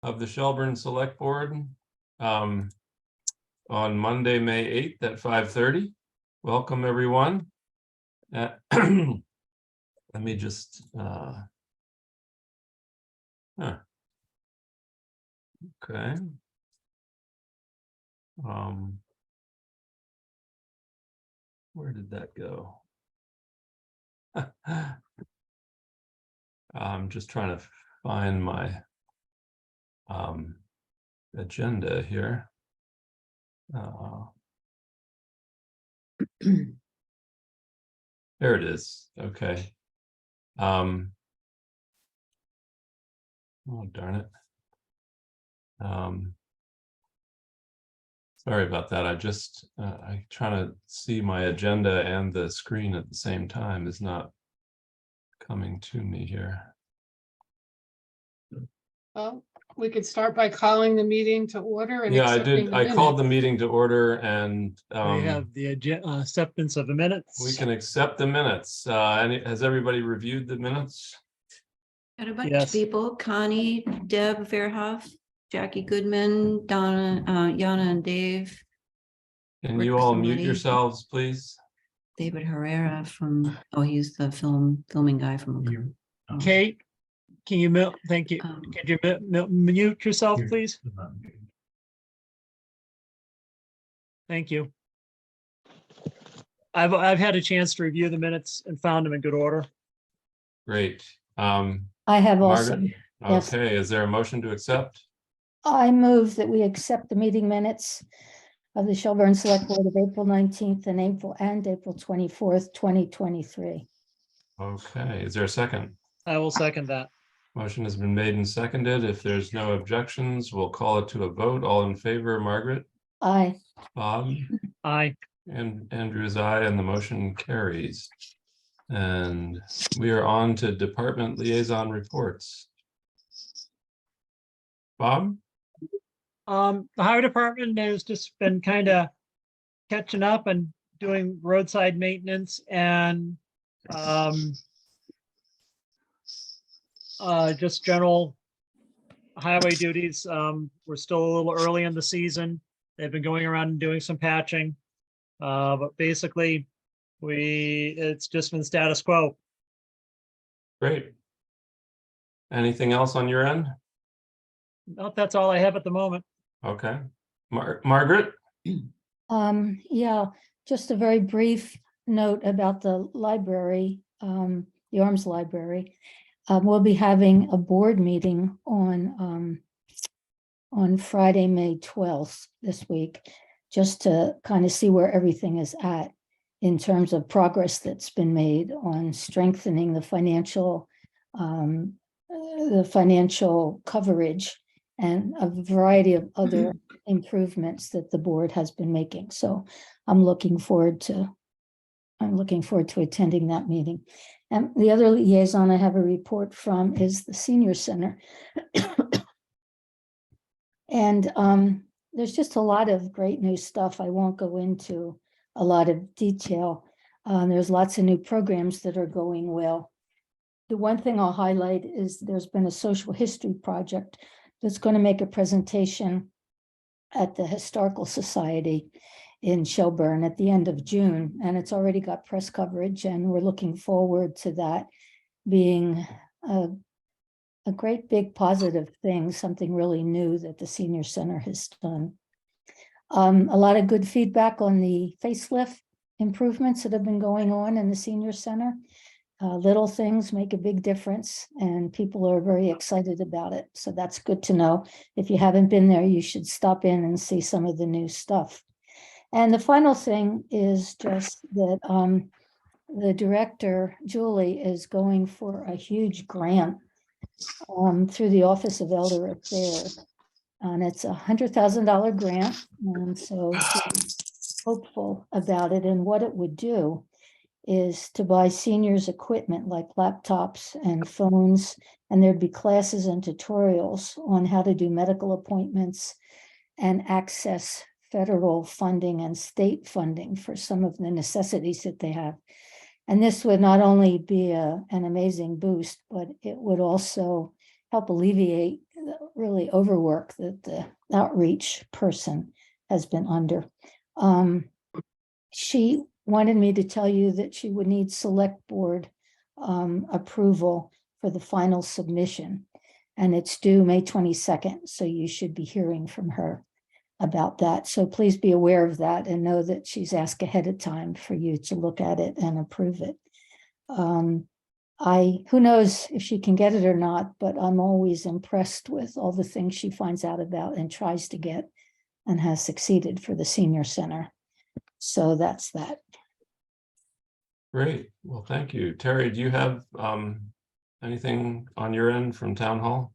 of the Shelburne Selectboard on Monday, May 8th at 5:30. Welcome, everyone. Let me just okay. Where did that go? I'm just trying to find my agenda here. There it is. Okay. Oh, darn it. Sorry about that. I just I trying to see my agenda and the screen at the same time is not coming to me here. Well, we could start by calling the meeting to order and Yeah, I accepting did. the I called the minutes. meeting to order, and We have the acceptance of the minutes. we can accept the minutes. Has everybody reviewed the minutes? Got a bunch Yes. of people: Connie, Deb Verhoff, Jackie Goodman, Donna, Yana and Dave, Can Rick you all mute somebody. yourselves, please? David Herrera from, oh, he's the filming guy from. Kate, can you mute? Thank you. Could you mute yourself, please? Thank you. I've had a chance to review the minutes and found them in good order. Great. I have also. Margaret? Yes. Okay, is there a motion to accept? I move that we accept the meeting minutes of the Shelburne Select Board of April 19th and April 24th, 2023. Okay, is there a second? I will second that. Motion has been made and seconded. If there's no objections, we'll call it to a vote. All in favor, Margaret? Aye. Bob? Aye. And Andrew is aye, and the motion carries. And we are on to department liaison reports. Bob? The highway department has just been kind of catching up and doing roadside maintenance and just general highway duties. We're still a little early in the season. They've been going around and doing some patching. But basically it's just been status quo. Great. Anything else on your end? No, that's all I have at the moment. Okay. Margaret? Yeah, just a very brief note about the library, the Arms Library. We'll be having a board meeting on Friday, May 12th this week, just to kind of see where everything is at in terms of progress that's been made on strengthening the financial coverage and a variety of other improvements that the board has been making. So I'm looking forward to attending that meeting. And the other liaison I have a report from is the senior center. And there's just a lot of great new stuff. I won't go into a lot of detail. There's lots of new programs that are going well. The one thing I'll highlight is there's been a social history project that's going to make a presentation at the Historical Society in Shelburne at the end of June, and it's already got press coverage, and we're looking forward to that being a great big positive thing, something really new that the senior center has done. A lot of good feedback on the facelift improvements that have been going on in the senior center. Little things make a big difference, and people are very excited about it. So that's good to know. If you haven't been there, you should stop in and see some of the new stuff. And the final thing is just that the director, Julie, is going for a huge grant through the Office of Elder Affairs. And it's $100,000 grant. And so she's hopeful about it. And what it would do is to buy seniors equipment like laptops and phones, and there'd be classes and tutorials on how to do medical appointments and access federal funding and state funding for some of the necessities that they have. And this would not only be an amazing boost, but it would also help alleviate really overwork that the outreach person has been under. She wanted me to tell you that she would need select board approval for the final submission. And it's due May 22nd, so you should be hearing from her about that. So please be aware of that and know that she's asked ahead of time for you to look at it and approve it. Who knows if she can get it or not, but I'm always impressed with all the things she finds out about and tries to get and has succeeded for the senior center. So that's that. Great. Well, thank you. Terry, do you have anything on your end from town hall?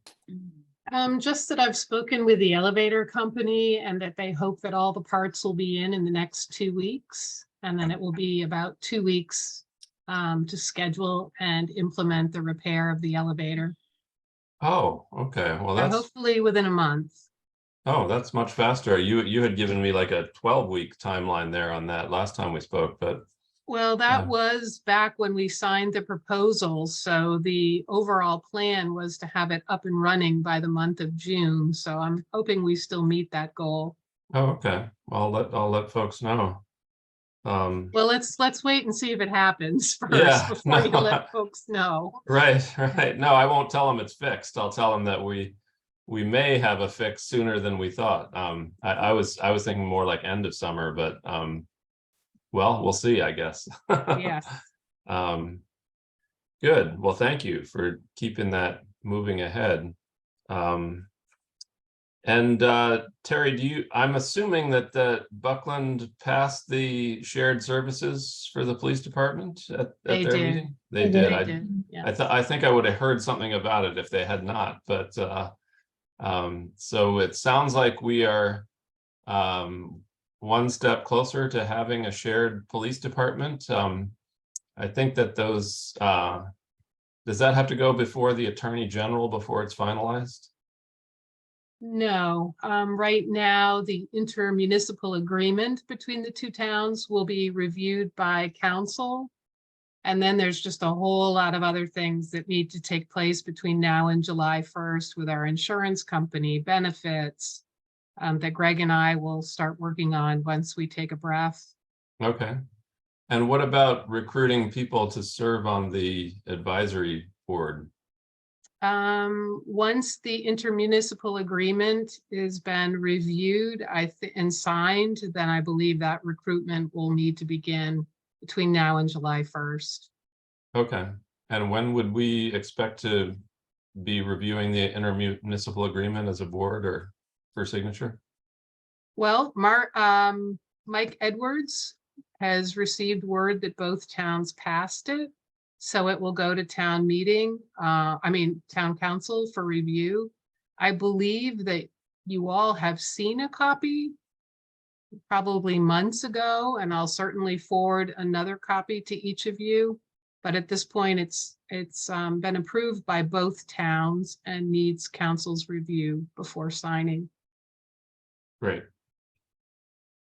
Just that I've spoken with the elevator company and that they hope that all the parts will be in the next 2 weeks. And then it will be about 2 weeks to schedule and implement the repair of the elevator. Oh, okay. Well, So that's hopefully within a month. that's much faster. You had given me like a 12-week timeline there on that last time we spoke, but Well, that Yeah. was back when we signed the proposal. So the overall plan was to have it up and running by the month of June. So I'm hoping we still meet that goal. oh, okay. Well, I'll let folks know. Well, let's wait and see if it happens Yeah, first before you no. let folks know. Right. No, I won't tell them it's fixed. I'll tell them that we may have a fix sooner than we thought. I was thinking more like end of summer, but well, we'll see, I guess. Yes. Good. Well, thank you for keeping that moving ahead. And Terry, I'm assuming that Buckland passed the shared services for the police department at They their did. meeting? They They did. They I did, yeah. I think I would have heard something about it if they had not, but so it sounds like we are one step closer to having a shared police department. I think that those does that have to go before the Attorney General before it's finalized? No, right now, the intermunicipal agreement between the two towns will be reviewed by council. And then there's just a whole lot of other things that need to take place between now and July 1st with our insurance company, benefits, that Greg and I will start working on once we take a breath. Okay. And what about recruiting people to serve on the advisory board? Once the intermunicipal agreement has been reviewed, and signed, then I believe that recruitment will need to begin between now and July 1st. Okay. And when would we expect to be reviewing the intermunicipal agreement as a board or for signature? Well, Mike Edwards has received word that both towns passed it. So it will go to town council for review. I believe that you all have seen a copy probably months ago, and I'll certainly forward another copy to each of you. But at this point, it's been approved by both towns and needs council's review before signing. Great.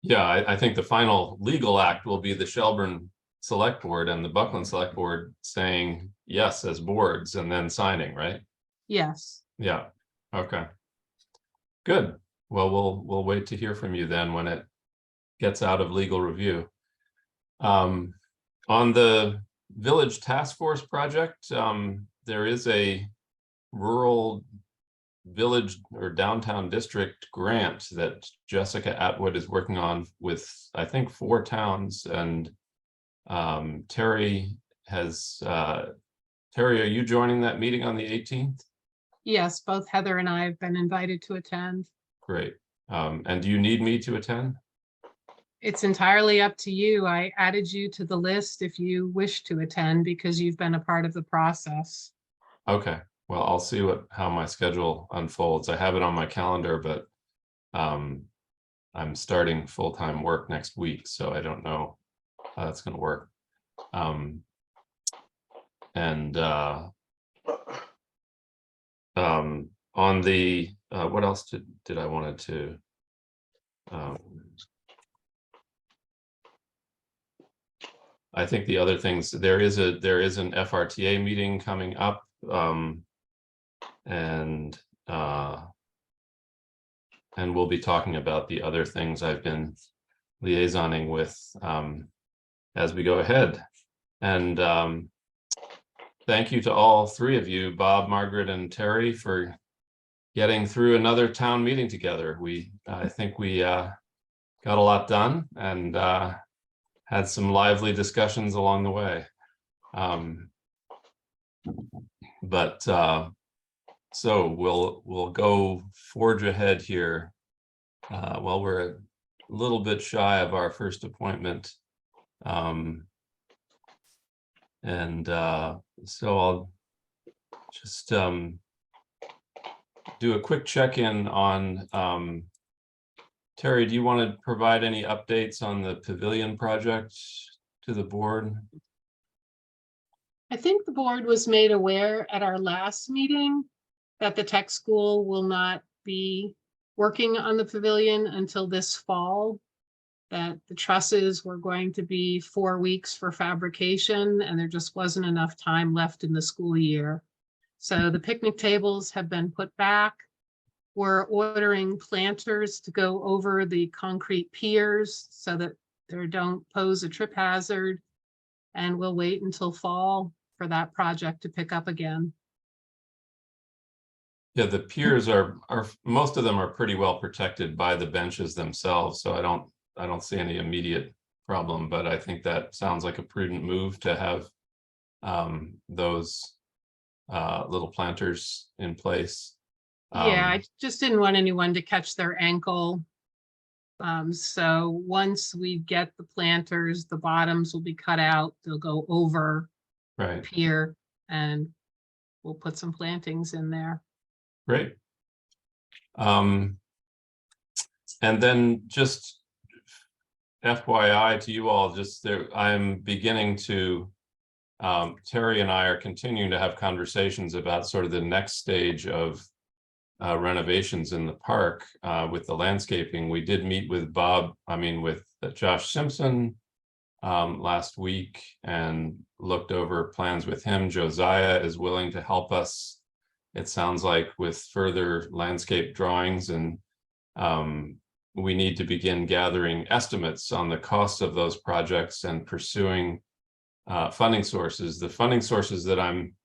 Yeah, I think the final legal act will be the Shelburne Selectboard and the Buckland Selectboard saying yes as boards and then signing, right? Yes. Yeah. Okay. Good. Well, we'll wait to hear from you then when it gets out of legal review. On the Village Task Force project, there is a rural village or downtown district grant that Jessica Atwood is working on with, I think, 4 towns. And Terry, are you joining that meeting on the 18th? Yes, both Heather and I have been invited to attend. Great. And do you need me to attend? It's entirely up to you. I added you to the list if you wish to attend because you've been a part of the process. Okay. Well, I'll see how my schedule unfolds. I have it on my calendar, but I'm starting full-time work next week, so I don't know how that's going to work. On the what else did I wanted to I think the other things, there is an FRTA meeting coming up, and and we'll be talking about the other things I've been liaisoning with as we go ahead. And thank you to all three of you, Bob, Margaret, and Terry, for getting through another town meeting together. I think we got a lot done and had some lively discussions along the way. So we'll go forge ahead here. Well, we're a little bit shy of our first appointment. So I'll just do a quick check-in on Terry, do you want to provide any updates on the pavilion project to the board? I think the board was made aware at our last meeting that the tech school will not be working on the pavilion until this fall, that the trusses were going to be 4 weeks for fabrication, and there just wasn't enough time left in the school year. So the picnic tables have been put back. We're ordering planters to go over the concrete piers so that they don't pose a trip hazard. And we'll wait until fall for that project to pick up again. Yeah, the piers are most of them are pretty well protected by the benches themselves, so I don't see any immediate problem, but I think that sounds like a prudent move to have those little planters in place. Yeah, I just didn't want anyone to catch their ankle. So once we get the planters, the bottoms will be cut out. They'll go over the Right. pier and we'll put some plantings in there. Great. And then just FYI to you all, just there, I'm beginning to, Terry and I are continuing to have conversations about sort of the next stage of renovations in the park with the landscaping. We did meet with with Josh Simpson last week and looked over plans with him. Josiah is willing to help us, it sounds like, with further landscape drawings, and we need to begin gathering estimates on the cost of those projects and pursuing funding sources. The funding sources that I'm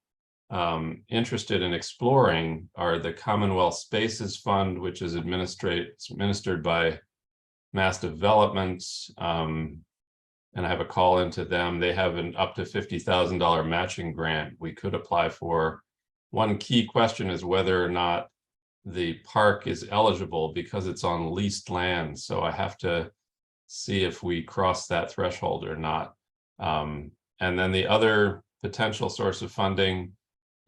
interested in exploring are the Commonwealth Spaces Fund, which is administered by Mass Development, and I have a call into them. They have an up to $50,000 matching grant we could apply for. One key question is whether or not the park is eligible because it's on leased land. So I have to see if we cross that threshold or not. And then the other potential source of funding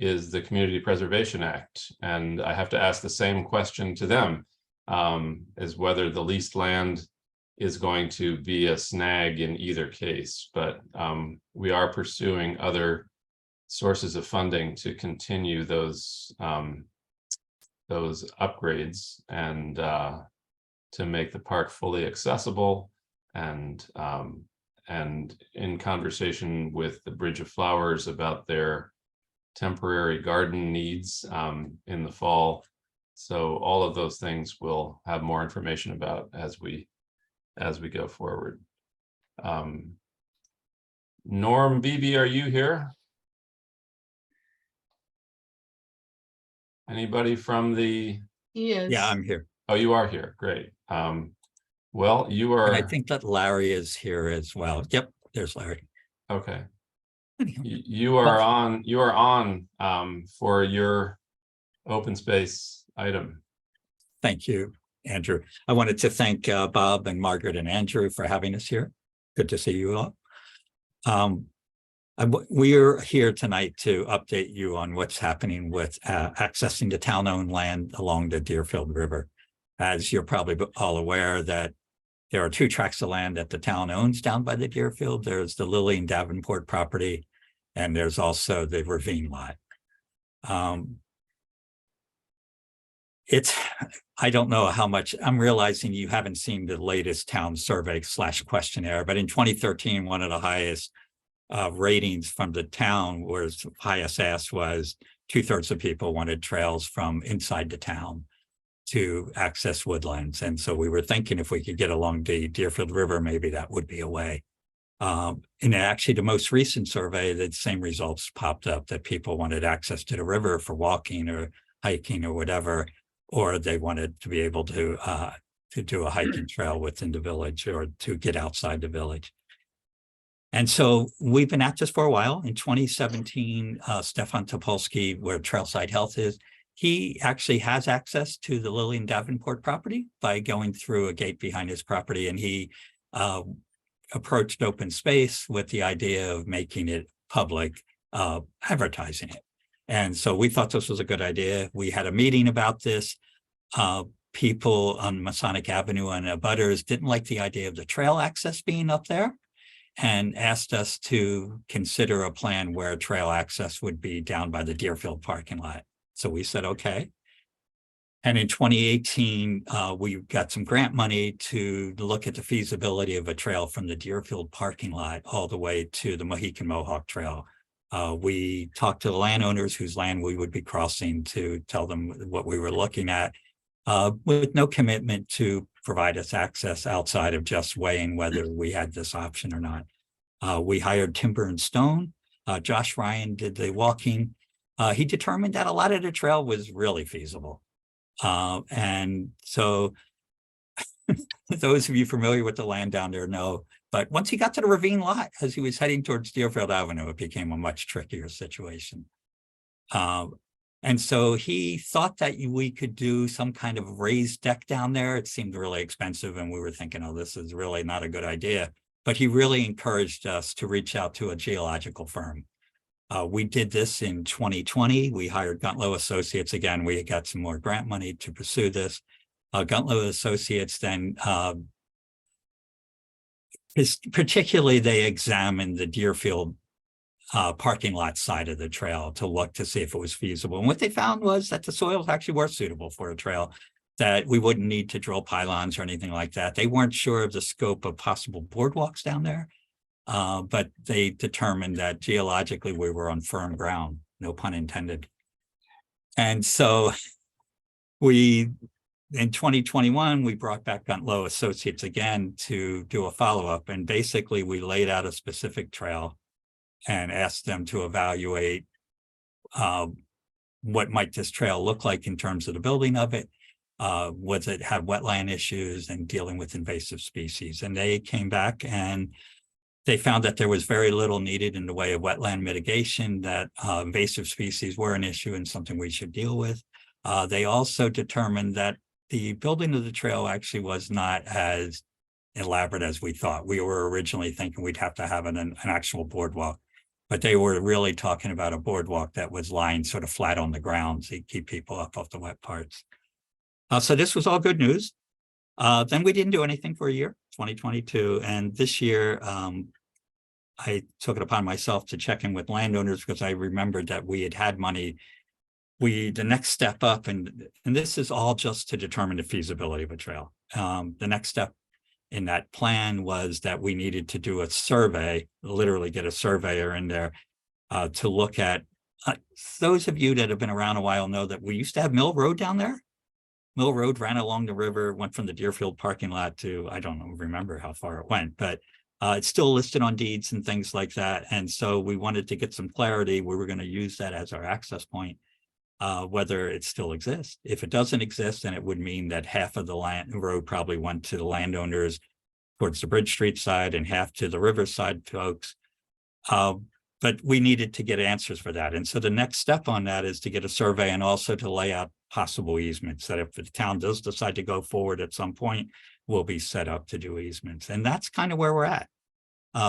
is the Community Preservation Act. And I have to ask the same question to them, is whether the leased land is going to be a snag in either case. But we are pursuing other sources of funding to continue those upgrades and to make the park fully accessible, and in conversation with the Bridge of Flowers about their temporary garden needs in the fall. So all of those things we'll have more information about as we go forward. Norm Beebe, are you here? Anybody from the? He is. Yeah, I'm here. Oh, you are here. Great. Well, you are. And I think that Larry is here as well. Yep, there's Larry. Okay. Anyhow. You are on. You are on for your open space item. Thank you, Andrew. I wanted to thank Bob and Margaret and Andrew for having us here. Good to see you all. We're here tonight to update you on what's happening with accessing the town-owned land along the Deerfield River. As you're probably all aware, that there are 2 tracts of land that the town owns down by the Deerfield. There's the Lilly and Davenport property, and there's also the Ravine lot. I don't know how much, I'm realizing you haven't seen the latest town survey / questionnaire, but in 2013, one of the highest ratings from the town was highest asked was, 2/3 of people wanted trails from inside the town to access woodlands. And so we were thinking if we could get along the Deerfield River, maybe that would be a way. And actually the most recent survey, the same results popped up, that people wanted access to the river for walking or hiking or whatever, or they wanted to be able to do a hiking trail within the village or to get outside the village. And so we've been at this for a while. In 2017, Stefan Topolsky, where Trailside Health is, he actually has access to the Lillian Davenport property by going through a gate behind his property. And he approached open space with the idea of making it public, advertising it. And so we thought this was a good idea. We had a meeting about this. People on Masonic Avenue and abutters didn't like the idea of the trail access being up there, and asked us to consider a plan where trail access would be down by the Deerfield parking lot. So we said, okay. And in 2018, we got some grant money to look at the feasibility of a trail from the Deerfield parking lot all the way to the Mohican Mohawk Trail. We talked to the landowners whose land we would be crossing to tell them what we were looking at, with no commitment to provide us access outside of just weighing whether we had this option or not. We hired Timber and Stone. Josh Ryan did the walking. He determined that a lot of the trail was really feasible. And so those of you familiar with the land down there know, but once he got to the ravine lot, as he was heading towards Deerfield Avenue, it became a much trickier situation. And so he thought that we could do some kind of raised deck down there. It seemed really expensive, and we were thinking, oh, this is really not a good idea. But he really encouraged us to reach out to a geological firm. We did this in 2020. We hired Guntlow Associates again. We got some more grant money to pursue this. Guntlow Associates then, particularly they examined the Deerfield parking lot side of the trail to look to see if it was feasible. And what they found was that the soils actually were suitable for a trail, that we wouldn't need to drill pylons or anything like that. They weren't sure of the scope of possible boardwalks down there, but they determined that geologically we were on firm ground, no pun intended. And so in 2021, we brought back Guntlow Associates again to do a follow-up. And basically we laid out a specific trail and asked them to evaluate what might this trail look like in terms of the building of it. Was it have wetland issues and dealing with invasive species? And they came back and they found that there was very little needed in the way of wetland mitigation, that invasive species were an issue and something we should deal with. They also determined that the building of the trail actually was not as elaborate as we thought. We were originally thinking we'd have to have an actual boardwalk, but they were really talking about a boardwalk that was lying sort of flat on the ground to keep people up off the wet parts. So this was all good news. Then we didn't do anything for a year, 2022. And this year, I took it upon myself to check in with landowners because I remembered that we had money. The next step up, and this is all just to determine the feasibility of a trail. The next step in that plan was that we needed to do a survey, literally get a surveyor in there to look at, those of you that have been around a while know that we used to have Mill Road down there. Mill Road ran along the river, went from the Deerfield parking lot to, I don't remember how far it went, but it's still listed on deeds and things like that. And so we wanted to get some clarity. We were going to use that as our access point, whether it still exists. If it doesn't exist, then it would mean that half of the road probably went to the landowners towards the Bridge Street side and half to the Riverside folks. But we needed to get answers for that. And so the next step on that is to get a survey and also to lay out possible easements, that if the town does decide to go forward at some point, we'll be set up to do easements. And that's kind of where we're at.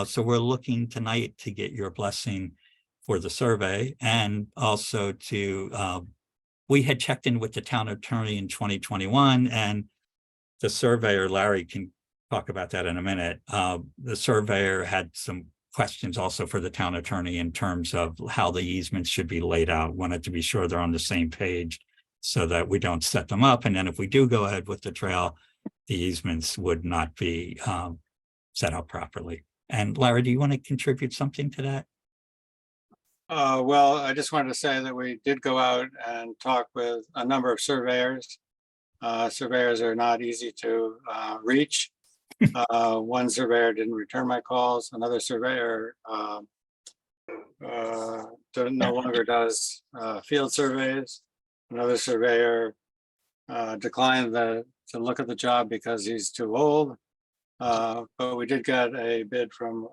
So we're looking tonight to get your blessing for the survey, and also to, we had checked in with the town attorney in 2021, and the surveyor, Larry can talk about that in a minute. The surveyor had some questions also for the town attorney in terms of how the easements should be laid out. Wanted to be sure they're on the same page so that we don't set them up. And then if we do go ahead with the trail, the easements would not be set up properly. And Larry, do you want to contribute something to that? Well, I just wanted to say that we did go out and talk with a number of surveyors. Surveyors are not easy to reach. One surveyor didn't return my calls. Another surveyor no longer does field surveys. Another surveyor declined to look at the job because he's too old. But we did get a bid from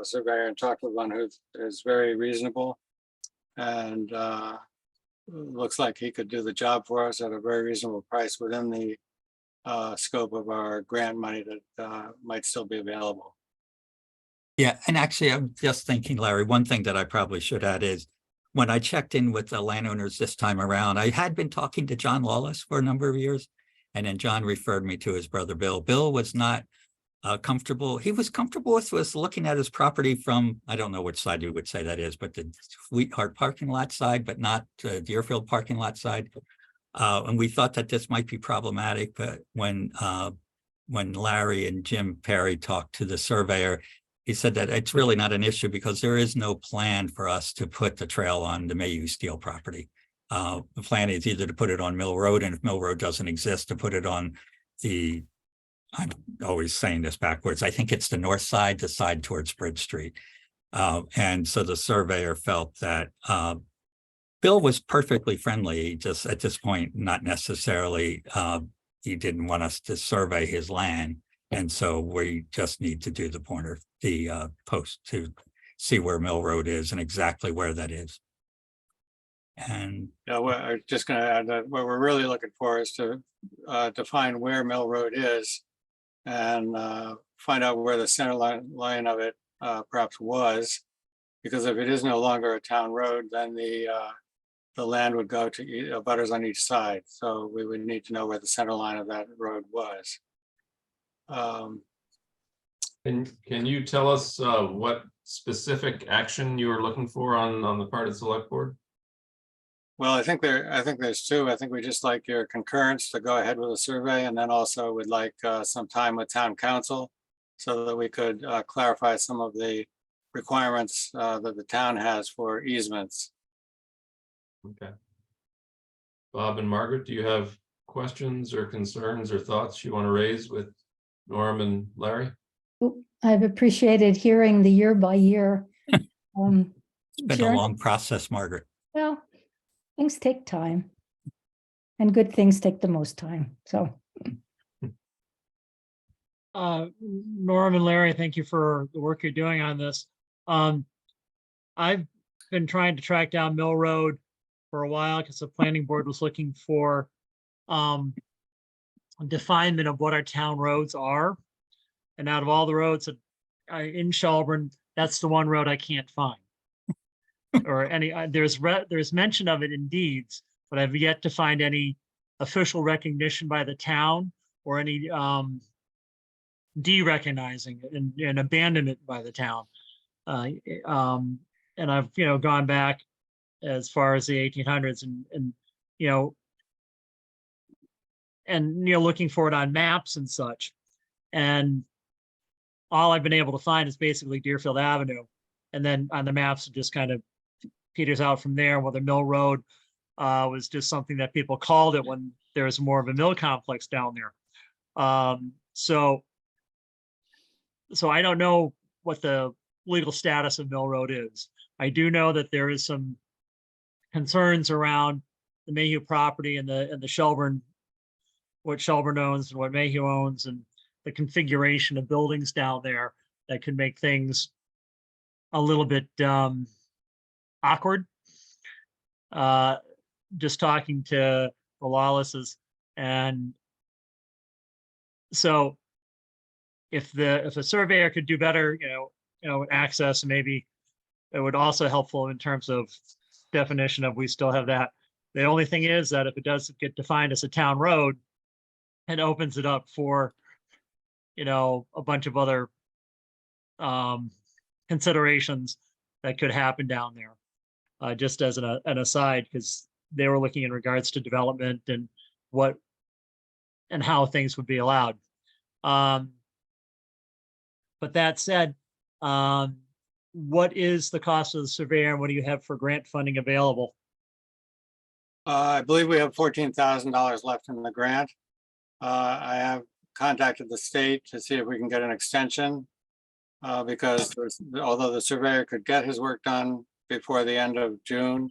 a surveyor and talked with one who is very reasonable. And looks like he could do the job for us at a very reasonable price within the scope of our grant money that might still be available. Yeah, and actually, I'm just thinking, Larry, one thing that I probably should add is when I checked in with the landowners this time around, I had been talking to John Lawless for a number of years. And then John referred me to his brother, Bill. Bill was not comfortable. He was comfortable with us looking at his property from, I don't know which side you would say that is, but the Sweetheart parking lot side, but not Deerfield parking lot side. And we thought that this might be problematic, but when Larry and Jim Perry talked to the surveyor, he said that it's really not an issue because there is no plan for us to put the trail on the Mayhew Steel property. The plan is either to put it on Mill Road, and if Mill Road doesn't exist, to put it on the, I'm always saying this backwards, I think it's the north side, the side towards Bridge Street. And so the surveyor felt that Bill was perfectly friendly, just at this point, not necessarily, he didn't want us to survey his land. And so we just need to do the post to see where Mill Road is and exactly where that is. And Yeah, well, I'm just going to add that what we're really looking for is to define where Mill Road is and find out where the center line of it perhaps was, because if it is no longer a town road, then the land would go to butters on each side. So we would need to know where the center line of that road was. Can you tell us what specific action you were looking for on the part of the select board? Well, I think there's two. I think we just like your concurrence to go ahead with a survey, and then also would like some time with town council so that we could clarify some of the requirements that the town has for easements. Okay. Bob and Margaret, do you have questions or concerns or thoughts you want to raise with Norm and Larry? I've appreciated hearing the year by year. it's been journey. a long process, Margaret. Well, things take time, and good things take the most time. So, Norm and Larry, thank you for the work you're doing on this. I've been trying to track down Mill Road for a while because the planning board was looking for definement of what our town roads are. And out of all the roads in Shelburne, that's the one road I can't find. Or any, there's mention of it in deeds, but I've yet to find any official recognition by the town or any de-recognizing it and abandonment by the town. And I've gone back as far as the 1800s and looking for it on maps and such. And all I've been able to find is basically Deerfield Avenue. And then on the maps, it just kind of peters out from there, whether Mill Road was just something that people called it when there was more of a mill complex down there. So I don't know what the legal status of Mill Road is. I do know that there is some concerns around the Mayhew property and the Shelburne, what Shelburne owns and what Mayhew owns, and the configuration of buildings down there that could make things a little bit awkward. Just talking to the Lawlesses, and so if a surveyor could do better, access, maybe it would also helpful in terms of definition of we still have that. The only thing is that if it does get defined as a town road, it opens it up for a bunch of other considerations that could happen down there. Just as an aside, because they were looking in regards to development and what and how things would be allowed. But that said, what is the cost of the surveyor and what do you have for grant funding available? I believe we have $14,000 left in the grant. I have contacted the state to see if we can get an extension. Because although the surveyor could get his work done before the end of June,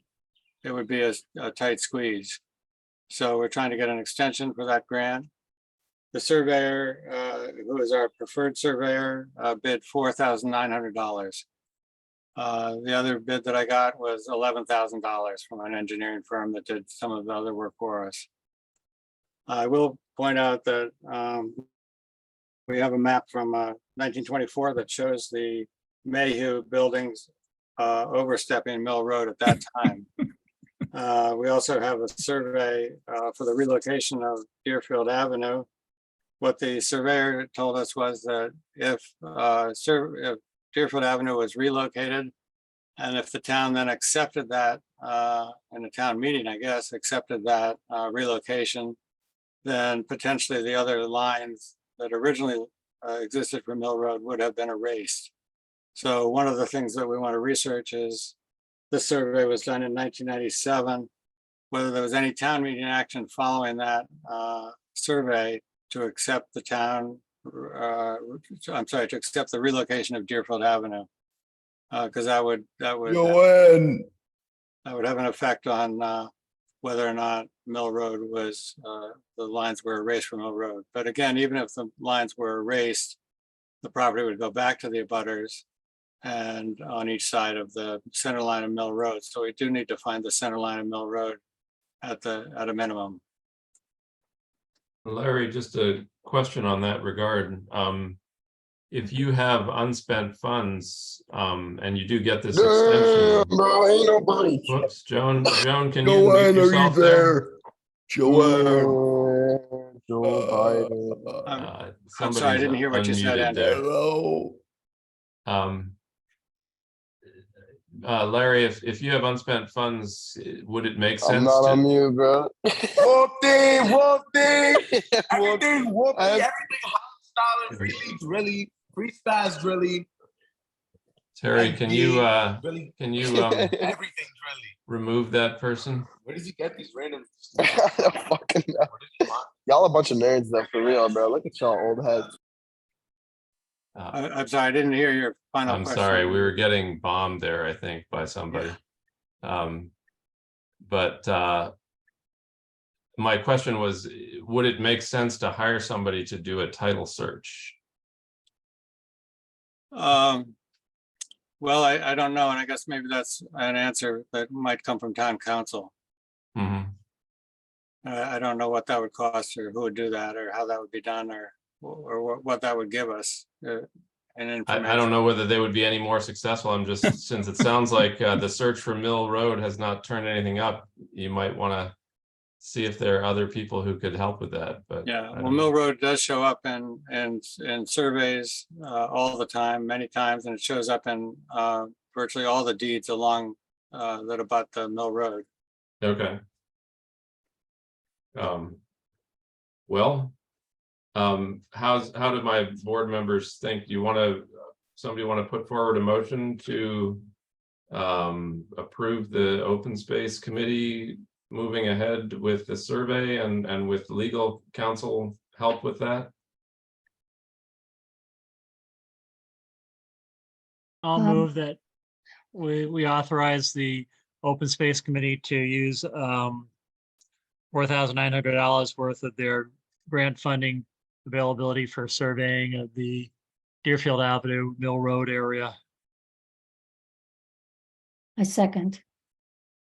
it would be a tight squeeze. So we're trying to get an extension for that grant. The surveyor, who is our preferred surveyor, bid $4,900. The other bid that I got was $11,000 from an engineering firm that did some of the other work for us. I will point out that we have a map from 1924 that shows the Mayhew buildings overstepping Mill Road at that time. We also have a survey for the relocation of Deerfield Avenue. What the surveyor told us was that if Deerfield Avenue was relocated, and if the town then accepted that in a town meeting, I guess, accepted that relocation, then potentially the other lines that originally existed for Mill Road would have been erased. So one of the things that we want to research is, this survey was done in 1997, whether there was any town meeting action following that survey to accept the town, I'm sorry, to accept the relocation of Deerfield Avenue. Because that would have an effect on whether or not Mill Road was, the lines were erased from Mill Road. But again, even if the lines were erased, the property would go back to the abutters and on each side of the center line of Mill Road. So we do need to find the center line of Mill Road at a minimum. Larry, just a question on that regard. If you have unspent funds, and you do get this extension. Bro, ain't nobody. Whoops, Joan, can you Joanne, mute are you yourself there? there? Joanne. I'm sorry, I didn't hear what you said, unmuted Andrew. there. Hello. Larry, if you have unspent funds, would it make I'm sense not to? on mute, bro. Whoopty, whoopty. Everything whoopty, everything hostile and really freestyles really. Terry, can you really everything's really. remove that person? Where does he get these random? I don't fucking know. Y'all a bunch of nerds though, for real, bro. Look at y'all old heads. I'm sorry, I didn't hear your final I'm question. sorry, we were getting bombed there, I think, by somebody. But my question was, would it make sense to hire somebody to do a title search? Well, I don't know, and I guess maybe that's an answer that might come from town council. Mhm. I don't know what that would cost, or who would do that, or how that would be done, or what that would give us. And information. I don't know whether they would be any more successful. I'm just, since it sounds like the search for Mill Road has not turned anything up, you might want to see if there are other people who could help with that. But Yeah, I well, don't Mill know. Road does show up in surveys all the time, many times, and it shows up in virtually all the deeds along that abut the Mill Road. Okay. Well, how do my board members think? Do you want to, somebody want to put forward a motion to approve the open space committee moving ahead with the survey and with legal counsel help with that? I'll move that we authorize the open space committee to use $4,900 worth of their grant funding availability for surveying of the Deerfield Avenue, Mill Road area. I second.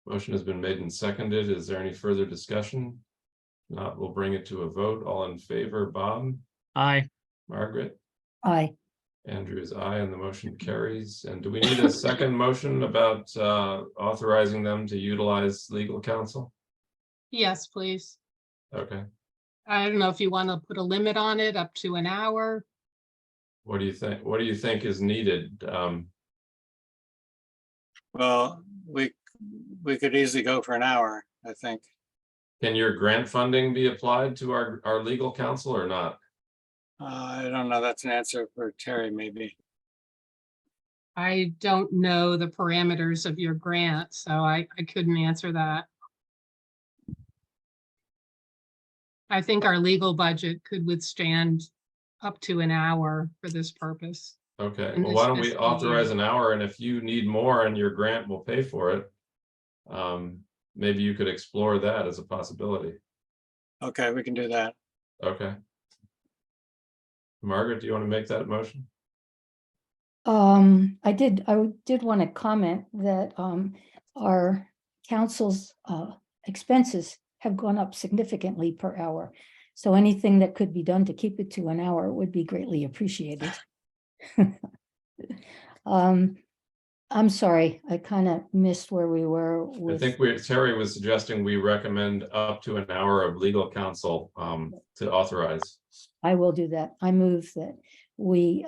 Motion has been made and seconded. Is there any further discussion? Not, we'll bring it to a vote. All in favor, Bob, Aye. Margaret, Aye. Andrew is aye, and the motion carries. And do we need a second motion about authorizing them to utilize legal counsel? Yes, please. Okay, I don't know if you want to put a limit on it, up to an hour. what do you think? What do you think is needed? Well, we could easily go for an hour, I think. Can your grant funding be applied to our legal counsel or not? I don't know, that's an answer for Terry, maybe. I don't know the parameters of your grant, so I couldn't answer that. I think our legal budget could withstand up to an hour for this purpose. Okay, In well, this why don't we fiscal year. authorize an hour, and if you need more and your grant will pay for it, maybe you could explore that as a possibility. Okay, we can do that. Okay. Margaret, do you want to make that motion? I did want to comment that our council's expenses have gone up significantly per hour. So anything that could be done to keep it to an hour would be greatly appreciated. I'm sorry, I kind of missed where we were I with. think Terry was suggesting we recommend up to an hour of legal counsel to authorize. I will do that. I move that we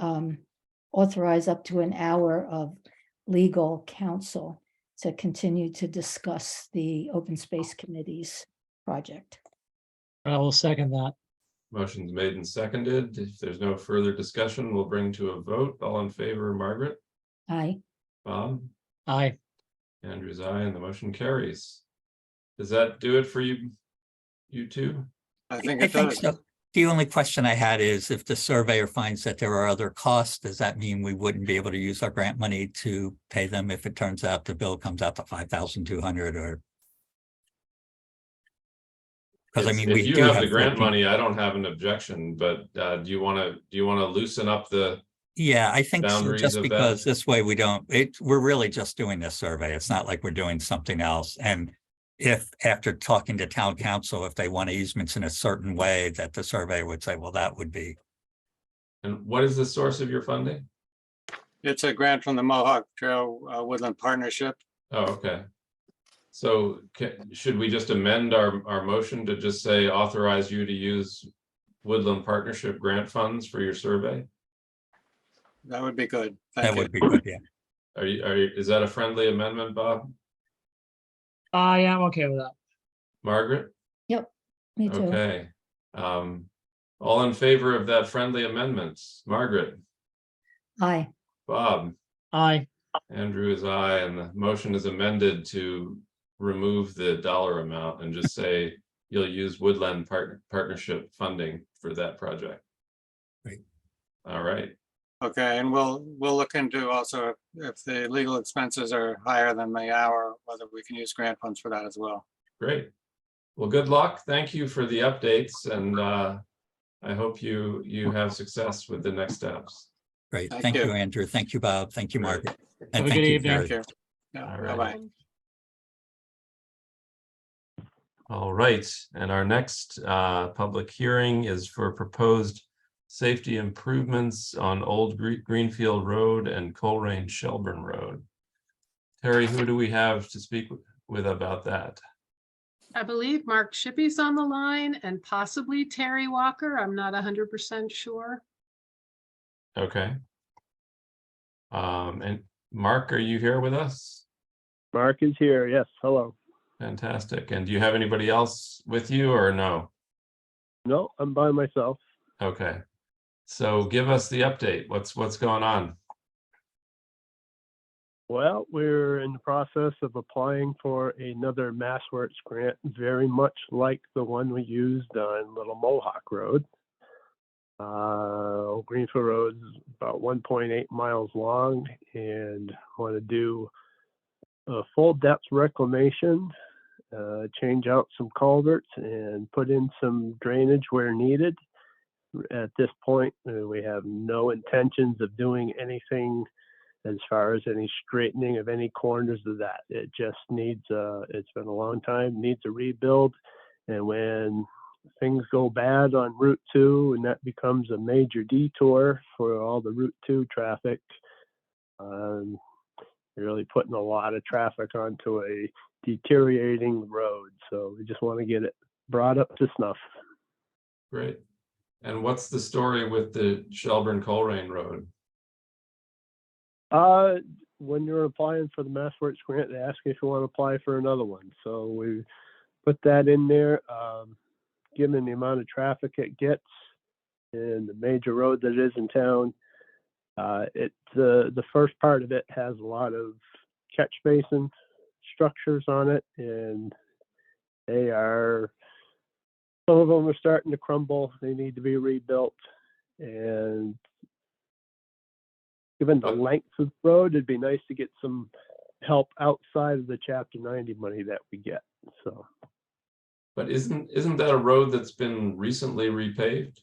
authorize up to an hour of legal counsel to continue to discuss the Open Space Committee's project. I will second that. Motion's made and seconded. If there's no further discussion, we'll bring to a vote. All in favor, Margaret? Aye. Bob? Aye. Andrew's aye, and the motion carries. Does that do it for you two? I think I it think does. so. The only question I had is if the surveyor finds that there are other costs, does that mean we wouldn't be able to use our grant money to pay them if it turns out the bill comes out to 5,200 or? Because I mean, If we you do have have the grant 14 money, I don't have an objection, but do you want to loosen up the Yeah, I think so, boundaries just of because that? this way we're really just doing this survey. It's not like we're doing something else. And if after talking to town council, if they want easements in a certain way, that the surveyor would say, well, that would be. And what is the source of your funding? It's a grant from the Mohawk Trail Woodland Partnership. Oh, okay. So should we just amend our motion to just say authorize you to use Woodland Partnership grant funds for your survey? That would be good. That Thank you. would be good, yeah. Is that a friendly amendment, Bob? I am okay with that. Margaret? Me too. Okay. All in favor of that friendly amendment? Margaret? Aye. Bob? Aye. Andrew is aye, and the motion is amended to remove the dollar amount and just say you'll use Woodland Partnership funding for that project. Great. All right. Okay, and we'll look into also if the legal expenses are higher than the hour, whether we can use grant funds for that as well. Great. Well, good luck. Thank you for the updates, and I hope you have success with the next steps. Great. Thank Thank you, you. Andrew. Thank you, Bob. Thank you, Great. Margaret. Have And a thank good you, evening. Terry. Thank you. Yeah, All right. bye-bye. All right, and our next public hearing is for proposed safety improvements on Old Greenfield Road and Coleraine Shelburne Road. Terry, who do we have to speak with about that? I believe Mark Shippey's on the line and possibly Terry Walker. I'm not 100% sure. Okay. And Mark, are you here with us? Mark is here. Yes. Hello. Fantastic. And do you have anybody else with you or no? No, I'm by myself. Okay. So give us the update. What's going on? Well, we're in the process of applying for another MassWorks grant, very much like the one we used on Little Mohawk Road. Old Greenfield Road is about 1.8 miles long, and want to do a full depth reclamation, change out some culverts, and put in some drainage where needed. At this point, we have no intentions of doing anything as far as any straightening of any corners of that. It just needs, it's been a long time, needs a rebuild. And when things go bad on Route 2 and that becomes a major detour for all the Route 2 traffic, you're really putting a lot of traffic onto a deteriorating road. So we just want to get it brought up to snuff. Great. And what's the story with the Shelburne Coleraine Road? When you're applying for the MassWorks grant, they ask you if you want to apply for another one. So we put that in there. Given the amount of traffic it gets and the major road that it is in town, The first part of it has a lot of catch basin structures on it, and some of them are starting to crumble. They need to be rebuilt, and given the length of the road, it'd be nice to get some help outside of the Chapter 90 money that we get. So, But isn't that a road that's been recently repaved?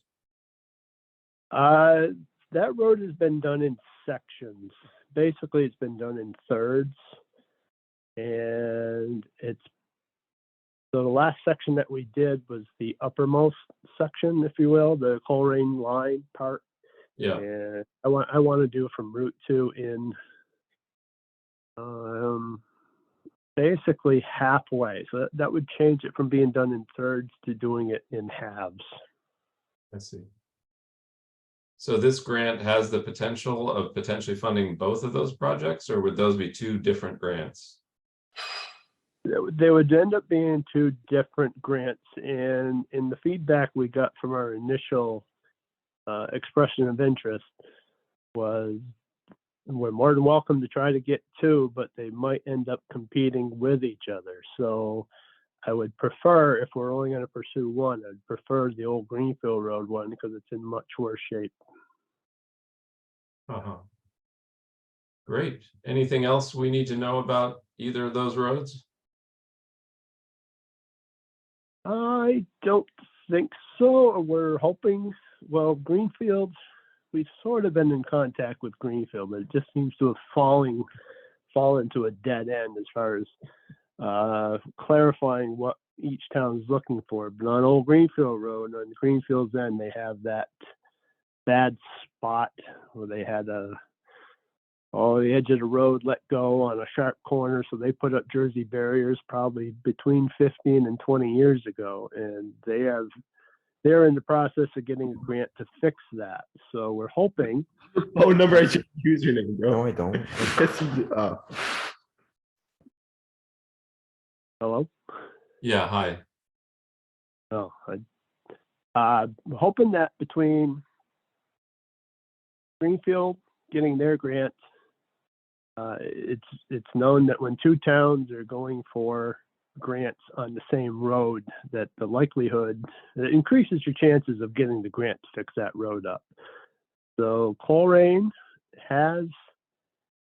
that road has been done in sections. Basically, it's been done in thirds, and so the last section that we did was the uppermost section, if you will, the Coleraine line part. Yeah. And I want to do from Route 2 in basically halfway. So that would change it from being done in thirds to doing it in halves. I see. So this grant has the potential of potentially funding both of those projects, or would those be two different grants? They would end up being two different grants, and in the feedback we got from our initial expression of interest was we're more than welcome to try to get two, but they might end up competing with each other. So I would prefer, if we're only going to pursue one, I'd prefer the old Greenfield Road one because it's in much worse shape. Great. Anything else we need to know about either of those roads? I don't think so. We're hoping, well, Greenfield, we've sort of been in contact with Greenfield, but it just seems to have fallen to a dead end as far as clarifying what each town is looking for. But on Old Greenfield Road, on Greenfield's end, they have that bad spot where they had the edge of the road let go on a sharp corner, so they put up Jersey barriers probably between 15 and 20 years ago, and they're in the process of getting a grant to fix that. So we're hoping. Oh, number I should use your name, bro. No, I don't. Hello? Yeah, hi. Oh, I'm hoping that between Greenfield getting their grant, it's known that when two towns are going for grants on the same road, that the likelihood, it increases your chances of getting the grant to fix that road up. So Coleraine has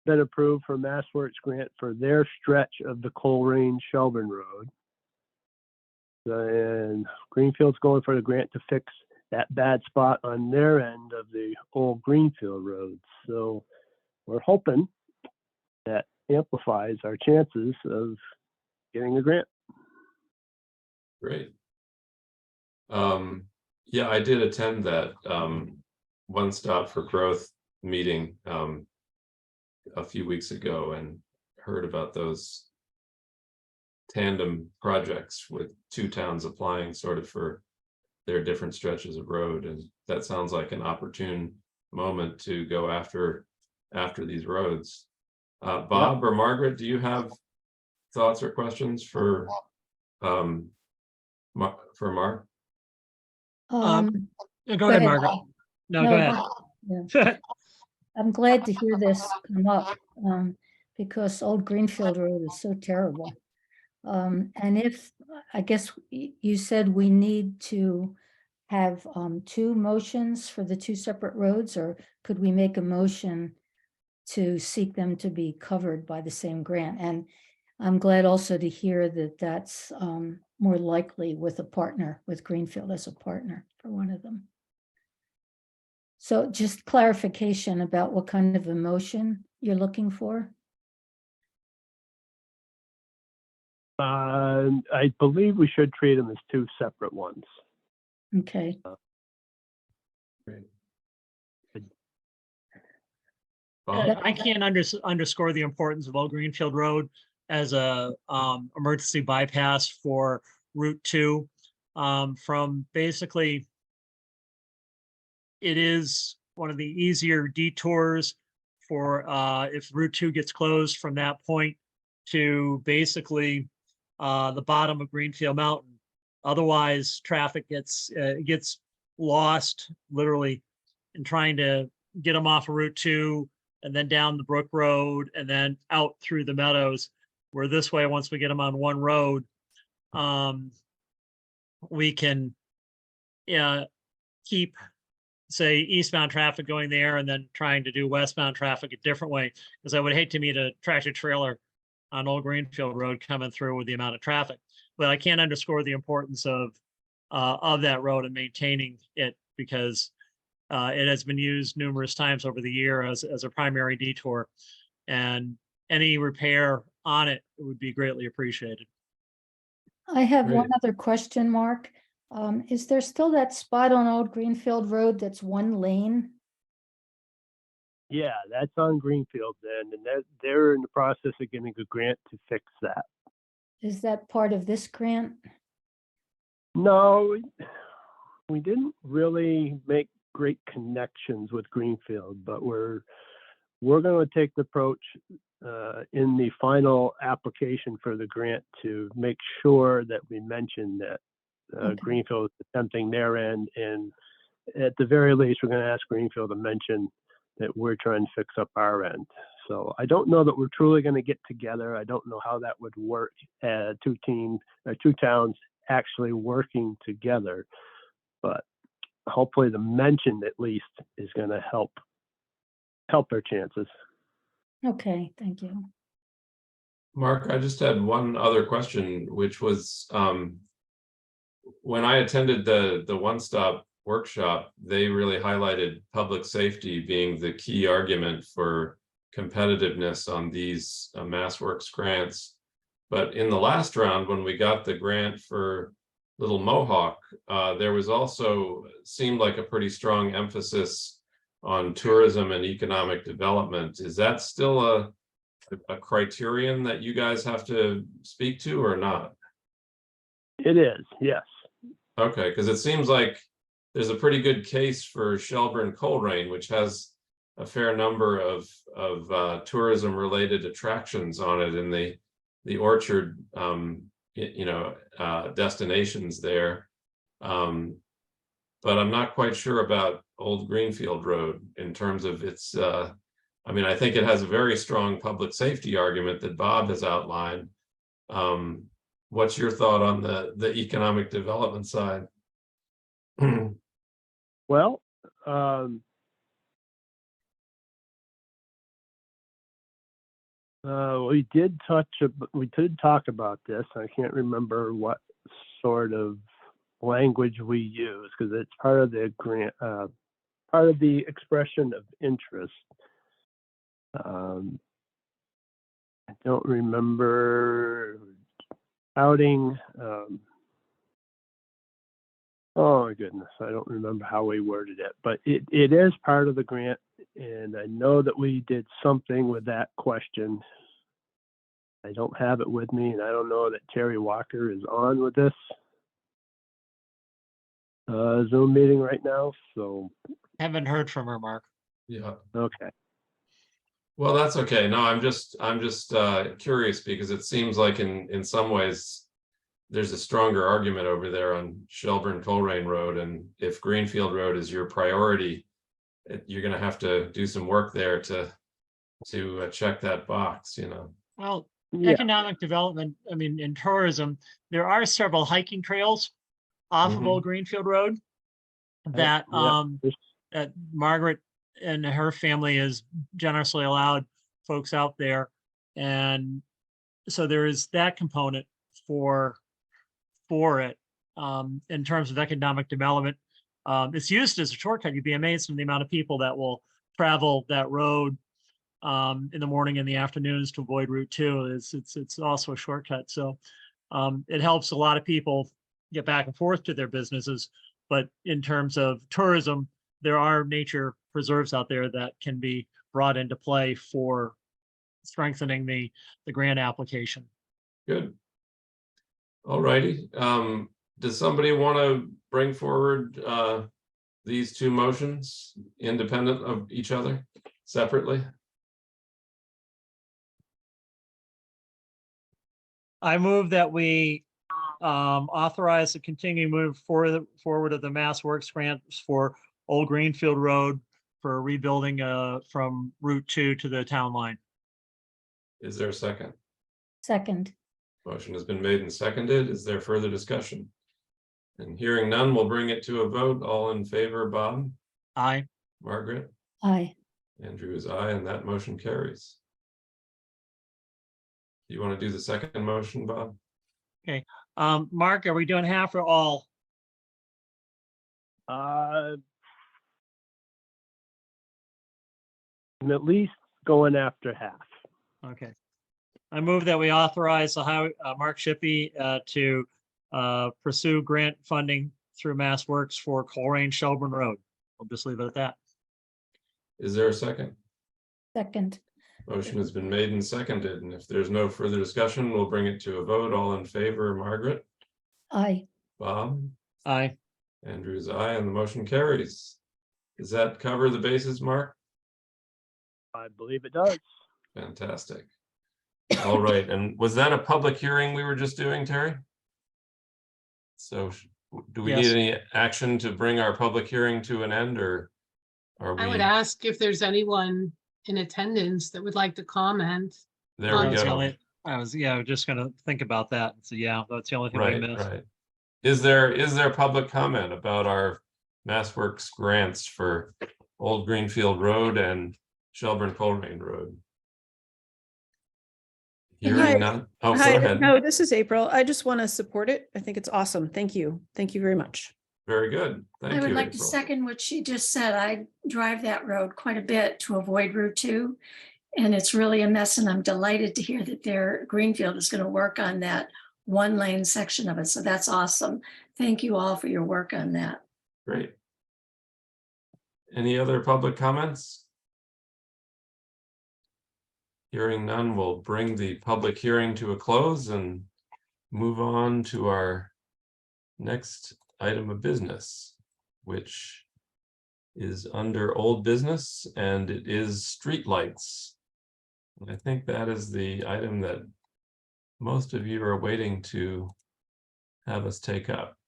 been approved for MassWorks grant for their stretch of the Coleraine Shelburne Road. And Greenfield's going for the grant to fix that bad spot on their end of the old Greenfield Road. So we're hoping that amplifies our chances of getting a grant. Great. Yeah, I did attend that One Stop for Growth meeting a few weeks ago and heard about those tandem projects with two towns applying sort of for their different stretches of road, and that sounds like an opportune moment to go after these roads. Bob or Margaret, do you have thoughts or questions for Mark? Go Go ahead, ahead, Margaret. Bob. No, No, go ahead. Yeah. I'm glad to hear this come up because Old Greenfield Road is so terrible. And if, I guess you said we need to have two motions for the two separate roads, or could we make a motion to seek them to be covered by the same grant? And I'm glad also to hear that that's more likely with a partner, with Greenfield as a partner for one of them. So just clarification about what kind of emotion you're looking for. I believe we should treat them as two separate ones. Okay. I can't underscore the importance of Old Greenfield Road as a emergency bypass for Route 2. From basically, it is one of the easier detours for if Route 2 gets closed from that point to basically the bottom of Greenfield Mountain. Otherwise, traffic gets lost literally in trying to get them off of Route 2 and then down the Brook Road and then out through the meadows. Where this way, once we get them on one road, we can keep, say, eastbound traffic going there and then trying to do westbound traffic a different way. Because I would hate to meet a tractor trailer on Old Greenfield Road coming through with the amount of traffic. But I can't underscore the importance of that road and maintaining it, because it has been used numerous times over the year as a primary detour, and any repair on it would be greatly appreciated. I have one Great. other question, Mark. Is there still that spot on Old Greenfield Road that's one lane? Yeah, that's on Greenfield then, and they're in the process of getting a grant to fix that. Is that part of this grant? No, we didn't really make great connections with Greenfield, but we're going to take the approach in the final application for the grant to make sure that we mention that Okay. Greenfield is attempting their end, and at the very least, we're going to ask Greenfield to mention that we're trying to fix up our end. So I don't know that we're truly going to get together. I don't know how that would work. Two towns actually working together, but hopefully the mention at least is going to help their chances. Okay, thank you. Mark, I just had one other question, which was, when I attended the one-stop workshop, they really highlighted public safety being the key argument for competitiveness on these MassWorks grants. But in the last round, when we got the grant for Little Mohawk, there was also seemed like a pretty strong emphasis on tourism and economic development. Is that still a criterion that you guys have to speak to or not? It is, yes. Okay, because it seems like there's a pretty good case for Shelburne Coleraine, which has a fair number of tourism related attractions on it in the orchard, destinations there. But I'm not quite sure about Old Greenfield Road in terms of its, I think it has a very strong public safety argument that Bob has outlined. What's your thought on the economic development side? Well, we did talk about this. I can't remember what sort of language we use, because it's part of the grant, part of the expression of interest. I don't remember outing. Oh my goodness, I don't remember how we worded it, but it is part of the grant, and I know that we did something with that question. I don't have it with me, and I don't know that Terry Walker is on with this Zoom meeting right now, so. Haven't heard from her, Mark. Yeah. Okay. Well, that's okay. No, I'm just curious, because it seems like in some ways there's a stronger argument over there on Shelburne Coleraine Road, and if Greenfield Road is your priority, you're going to have to do some work there to check that box. Well, Yeah. economic development, in tourism, there are several hiking trails off of Old Greenfield Road that that Margaret and her family has generously allowed folks out there. And so there is that component for it. In terms of economic development, it's used as a shortcut. You'd be amazed at the amount of people that will travel that road in the morning and the afternoons to avoid Route 2. It's also a shortcut. So it helps a lot of people get back and forth to their businesses. But in terms of tourism, there are nature preserves out there that can be brought into play for strengthening the grant application. Good. All righty. Does somebody want to bring forward these two motions independent of each other, separately? I move that we authorize the continuing move forward of the MassWorks grants for Old Greenfield Road for rebuilding from Route 2 to the town line. Is there a second? Second, Motion has been made and seconded. Is there further discussion? And hearing none, we'll bring it to a vote. All in favor, Bob, Aye. Margaret, aye. Andrew is aye, and that motion carries. You want to do the second motion, Bob? Mark, are we doing half or all? I'm at least going after half. Okay. I move that we authorize the highway, Mark Shippey, to pursue grant funding through Mass Works for Coleraine Shelburne Road. I'll just leave it at that. Is there a second? Second, Motion has been made and seconded, and if there's no further discussion, we'll bring it to a vote. All in favor, Margaret, aye. Bob, Aye. Andrew's aye, and the motion carries. Does that cover the bases, Mark? I believe it does. Fantastic. All right, and was that a public hearing we were just doing, Terry? So do we need Yes. any action to bring our public hearing to an end, or are I would we? ask if there's anyone in attendance that would like to comment. There we That's the go. only- I was just gonna think about that. So yeah, that's the only thing we Right, missed. right. Is there public comment about our MassWorks grants for Old Greenfield Road and Shelburne Coleraine Road? Hi. Hearing none. Oh, go Hi, ahead. no, this is April. I just want to support it. I think it's awesome. Thank you. Thank you very much. Very good. Thank I you, would like to April. second what she just said. I drive that road quite a bit to avoid Route 2. And it's really a mess, and I'm delighted to hear that their Greenfield is going to work on that one lane section of it. So that's awesome. Thank you all for your work on that. Great. Any other public comments? Hearing none, we'll bring the public hearing to a close and move on to our next item of business, which is under old business, and it is streetlights. And I think that is the item that most of you are waiting to have us take up.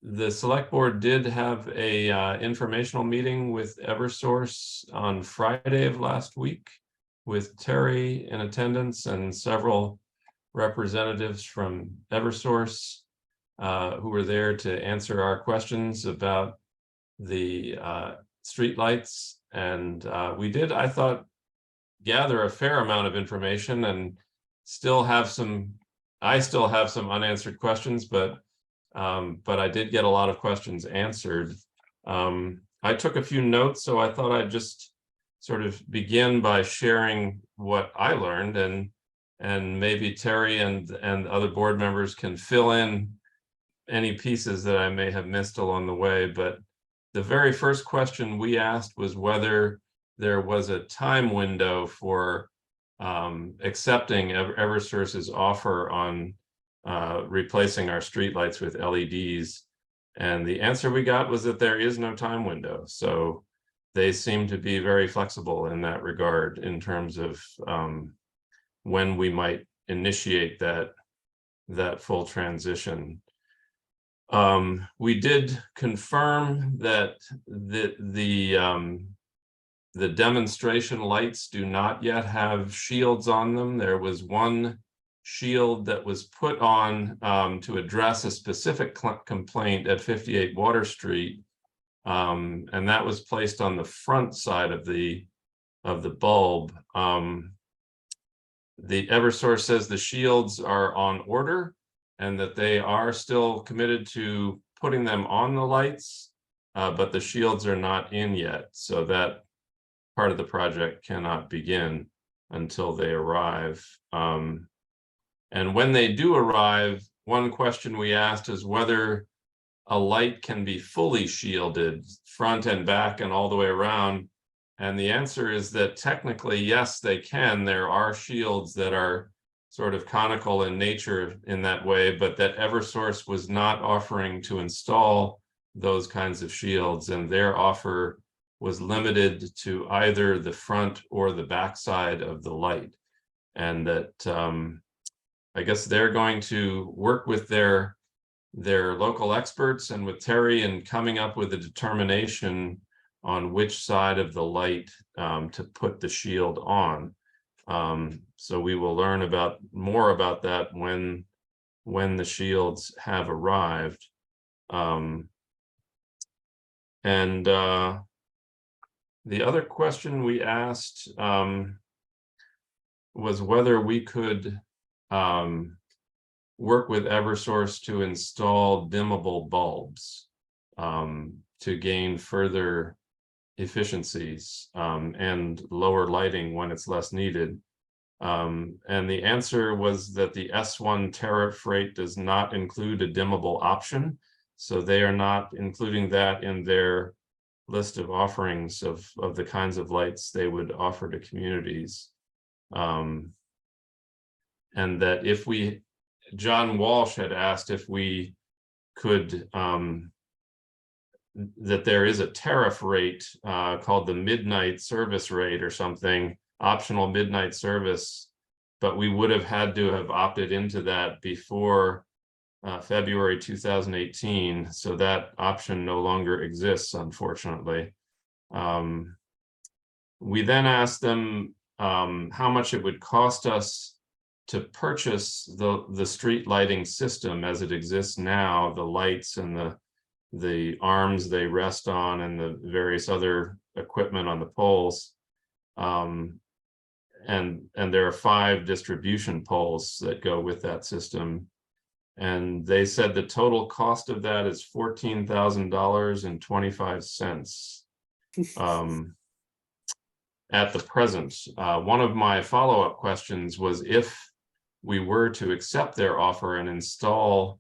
The select board did have a informational meeting with Eversource on Friday of last week, with Terry in attendance and several representatives from Eversource who were there to answer our questions about the streetlights. And we did, I thought, gather a fair amount of information, and I still have some unanswered questions, but I did get a lot of questions answered. I took a few notes, so I thought I'd just sort of begin by sharing what I learned, and maybe Terry and other board members can fill in any pieces that I may have missed along the way. But the very first question we asked was whether there was a time window for accepting Eversource's offer on replacing our streetlights with LEDs. And the answer we got was that there is no time window. So they seem to be very flexible in that regard in terms of when we might initiate that full transition. We did confirm that the demonstration lights do not yet have shields on them. There was one shield that was put on to address a specific complaint at 58 Water Street, and that was placed on the front side of the bulb. The Eversource says the shields are on order and that they are still committed to putting them on the lights, but the shields are not in yet, so that part of the project cannot begin until they arrive. And when they do arrive, one question we asked is whether a light can be fully shielded front and back and all the way around. And the answer is that technically, yes, they can. There are shields that are sort of conical in nature in that way, but that Eversource was not offering to install those kinds of shields, and their offer was limited to either the front or the back side of the light. And that I guess they're going to work with their their local experts and with Terry and coming up with a determination on which side of the light to put the shield on. So we will learn more about that when the shields have arrived. And the other question we asked was whether we could work with Eversource to install dimmable bulbs to gain further efficiencies and lower lighting when it's less needed. And the answer was that the S1 tariff rate does not include a dimmable option. So they are not including that in their list of offerings of the kinds of lights they would offer to communities. And that if John Walsh had asked if we could, that there is a tariff rate called the midnight service rate or something, optional midnight service, but we would have had to have opted into that before February 2018. So that option no longer exists, unfortunately. We then asked them how much it would cost us to purchase the street lighting system as it exists now, the lights and the arms they rest on and the various other equipment on the poles. And there are 5 distribution poles that go with that system. And they said the total cost of that is $14,000.25 at the present. One of my follow-up questions was if we were to accept their offer and install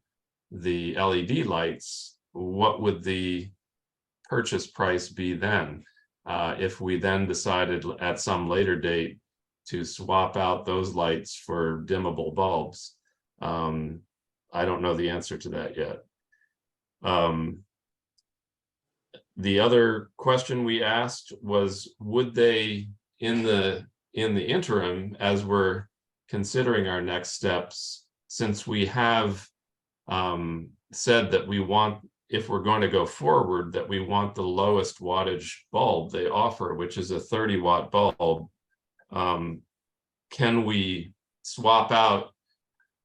the LED lights, what would the purchase price be then? If we then decided at some later date to swap out those lights for dimmable bulbs. I don't know the answer to that yet. The other question we asked was, would they, in the interim, as we're considering our next steps, since we have said that we want, if we're going to go forward, that we want the lowest wattage bulb they offer, which is a 30-watt bulb, can we swap out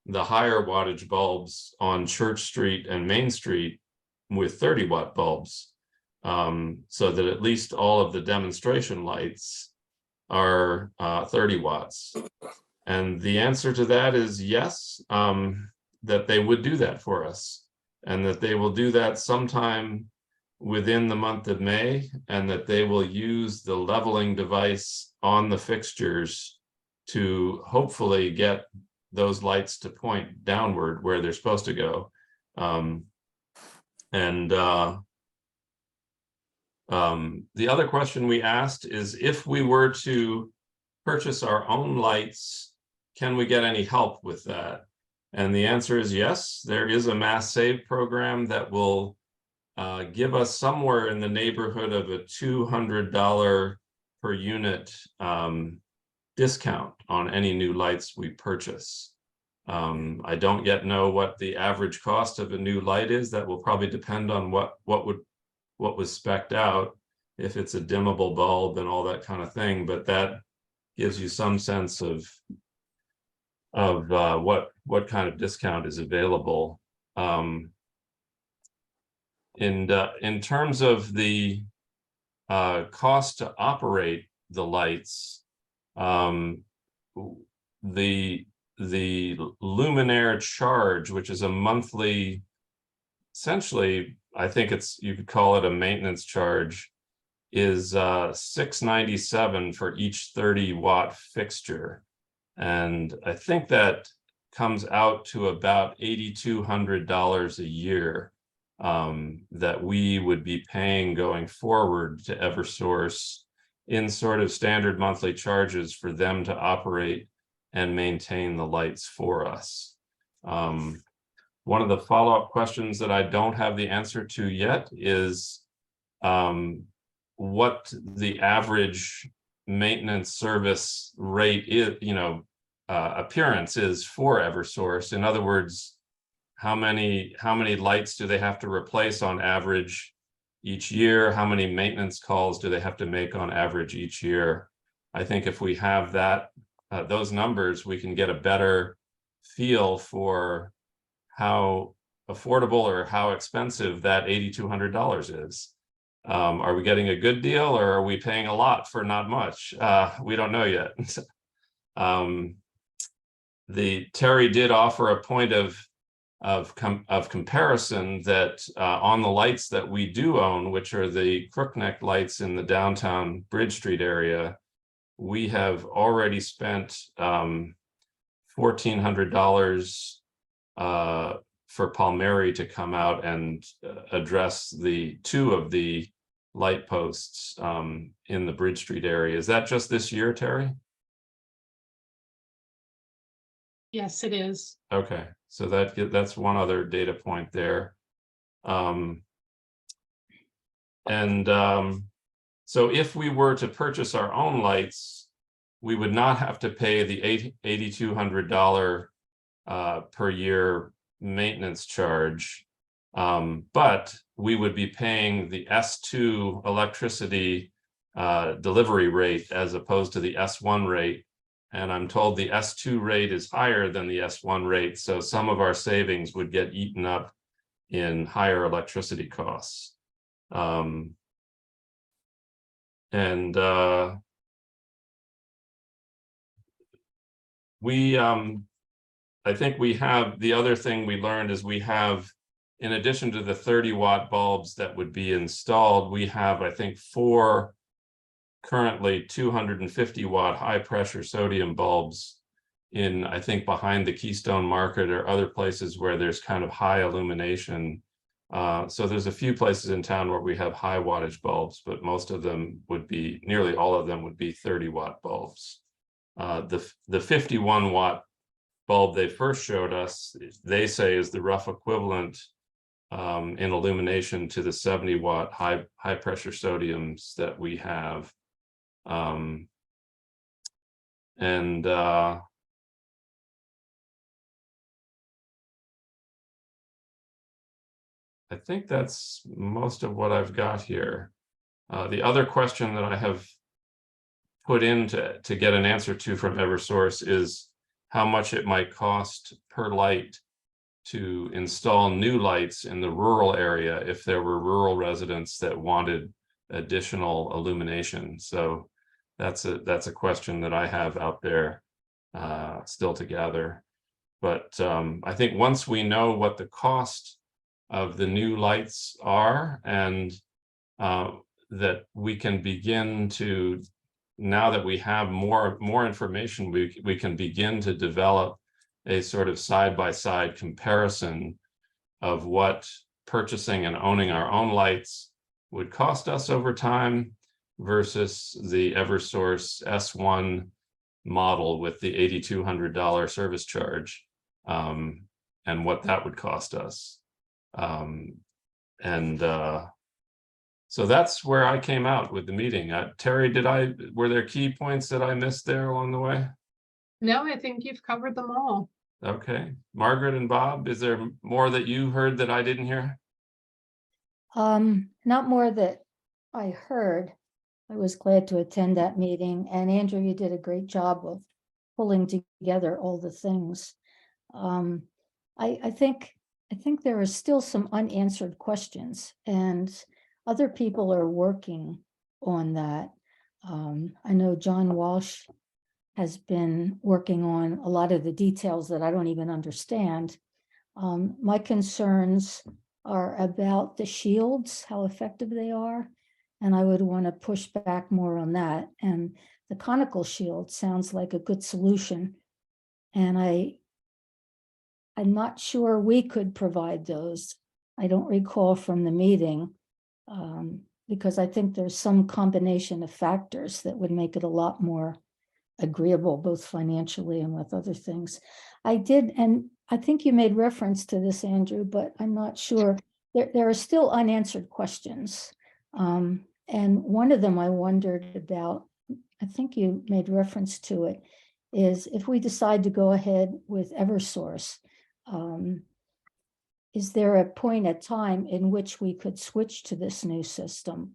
the higher wattage bulbs on Church Street and Main Street with 30-watt bulbs, so that at least all of the demonstration lights are 30 watts? And the answer to that is yes, that they would do that for us, and that they will do that sometime within the month of May, and that they will use the leveling device on the fixtures to hopefully get those lights to point downward where they're supposed to go. The other question we asked is, if we were to purchase our own lights, can we get any help with that? And the answer is yes. There is a mass save program that will give us somewhere in the neighborhood of a $200 per unit discount on any new lights we purchase. I don't yet know what the average cost of a new light is. That will probably depend on what was spec'd out, if it's a dimmable bulb and all that kind of thing. But that gives you some sense of what kind of discount is available. In terms of the cost to operate the lights, the luminaire charge, which is a monthly, essentially, I think you could call it a maintenance charge, is $697 for each 30-watt fixture. And I think that comes out to about $8,200 a year that we would be paying going forward to Eversource in sort of standard monthly charges for them to operate and maintain the lights for us. One of the follow-up questions that I don't have the answer to yet is what the average maintenance service rate is, appearance is for Eversource. In other words, how many lights do they have to replace on average each year? How many maintenance calls do they have to make on average each year? I think if we have that, those numbers, we can get a better feel for how affordable or how expensive that $8,200 is. Are we getting a good deal, or are we paying a lot for not much? We don't know yet. Terry did offer a point of comparison that on the lights that we do own, which are the crookneck lights in the downtown Bridge Street area, we have already spent $1,400 for Palmieri to come out and address the 2 of the light posts in the Bridge Street area. Is that just this year, Terry? Yes, it is. Okay, so that's one other data point there. So if we were to purchase our own lights, we would not have to pay the $8,200 per year maintenance charge, but we would be paying the S2 electricity delivery rate as opposed to the S1 rate. And I'm told the S2 rate is higher than the S1 rate, so some of our savings would get eaten up in higher electricity costs. I think we have, the other thing we learned is we have, in addition to the 30-watt bulbs that would be installed, we have, I think, 4 currently 250-watt high-pressure sodium bulbs in, I think, behind the Keystone Market or other places where there's kind of high illumination. So there's a few places in town where we have high wattage bulbs, but most of them would be, nearly all of them would be 30-watt bulbs. The 51-watt bulb they first showed us, they say is the rough equivalent in illumination to the 70-watt high pressure sodiums that we have. I think that's most of what I've got here. The other question that I have put in to get an answer to from Eversource is how much it might cost per light to install new lights in the rural area if there were rural residents that wanted additional illumination. So that's a question that I have out there still to gather. But I think once we know what the cost of the new lights are, and that we can begin to, now that we have more information, we can begin to develop a sort of side-by-side comparison of what purchasing and owning our own lights would cost us over time versus the Eversource S1 model with the $8,200 service charge, and what that would cost us. So that's where I came out with the meeting. Terry, were there key points that I missed there along the way? No, I think you've covered them all. Okay, Margaret and Bob, is there more that you heard that I didn't hear? Not more that I heard. I was glad to attend that meeting, and Andrew, you did a great job of pulling together all the things. I think there are still some unanswered questions, and other people are working on that. I know John Walsh has been working on a lot of the details that I don't even understand. My concerns are about the shields, how effective they are, and I would want to push back more on that. And the conical shield sounds like a good solution, and I'm not sure we could provide those. I don't recall from the meeting, because I think there's some combination of factors that would make it a lot more agreeable, both financially and with other things. I did, and I think you made reference to this, Andrew, but I'm not sure. There are still unanswered questions. And one of them I wondered about, I think you made reference to it, is if we decide to go ahead with Eversource, is there a point of time in which we could switch to this new system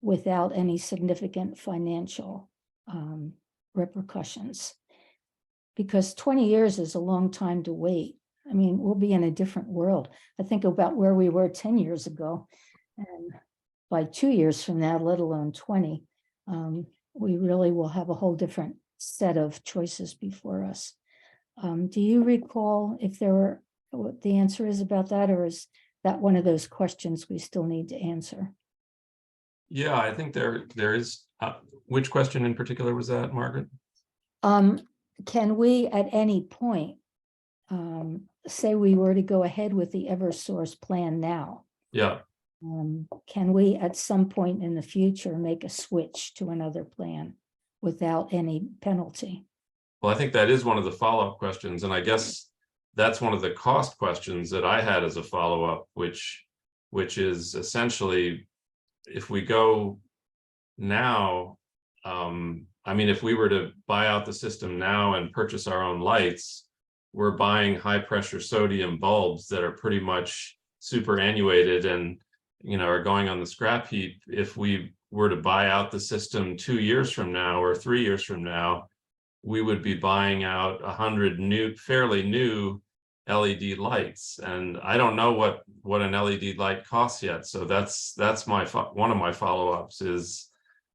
without any significant financial repercussions? Because 20 years is a long time to wait. I mean, we'll be in a different world. I think about where we were 10 years ago, and by 2 years from now, let alone 20, we really will have a whole different set of choices before us. Do you recall if there were, what the answer is about that, or is that one of those questions we still need to answer? Yeah, I think there is. Which question in particular was that, Margaret? Can we at any point say we were to go ahead with the Eversource plan now? Yeah. Can we at some point in the future make a switch to another plan without any penalty? Well, I think that is one of the follow-up questions, and I guess that's one of the cost questions that I had as a follow-up, which is essentially, if we go now, I mean, if we were to buy out the system now and purchase our own lights, we're buying high pressure sodium bulbs that are pretty much superannuated and, you know, are going on the scrap heap. If we were to buy out the system 2 years from now or 3 years from now, we would be buying out 100 new, fairly new LED lights. And I don't know what an LED light costs yet. So that's one of my follow-ups is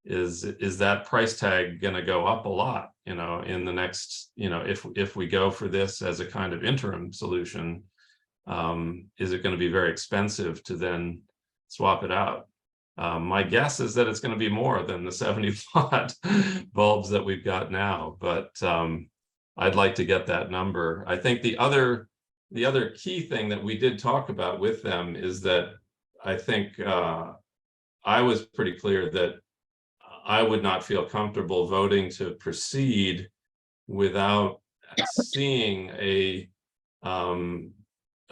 that price tag going to go up a lot, you know, in the next, you know, if we go for this as a kind of interim solution, is it going to be very expensive to then swap it out? My guess is that it's going to be more than the 70 watt bulbs that we've got now, but I'd like to get that number. I think the other key thing that we did talk about with them is that I think I was pretty clear that I would not feel comfortable voting to proceed without seeing a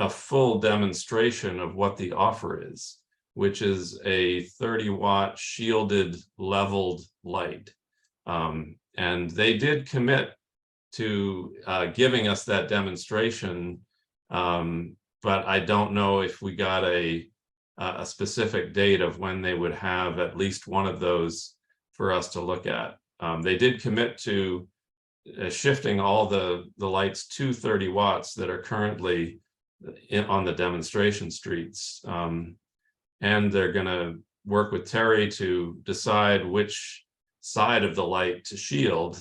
full demonstration of what the offer is, which is a 30 watt shielded leveled light. And they did commit to giving us that demonstration, but I don't know if we got a specific date of when they would have at least one of those for us to look at. They did commit to shifting all the lights to 30 watts that are currently on the demonstration streets. And they're going to work with Terry to decide which side of the light to shield,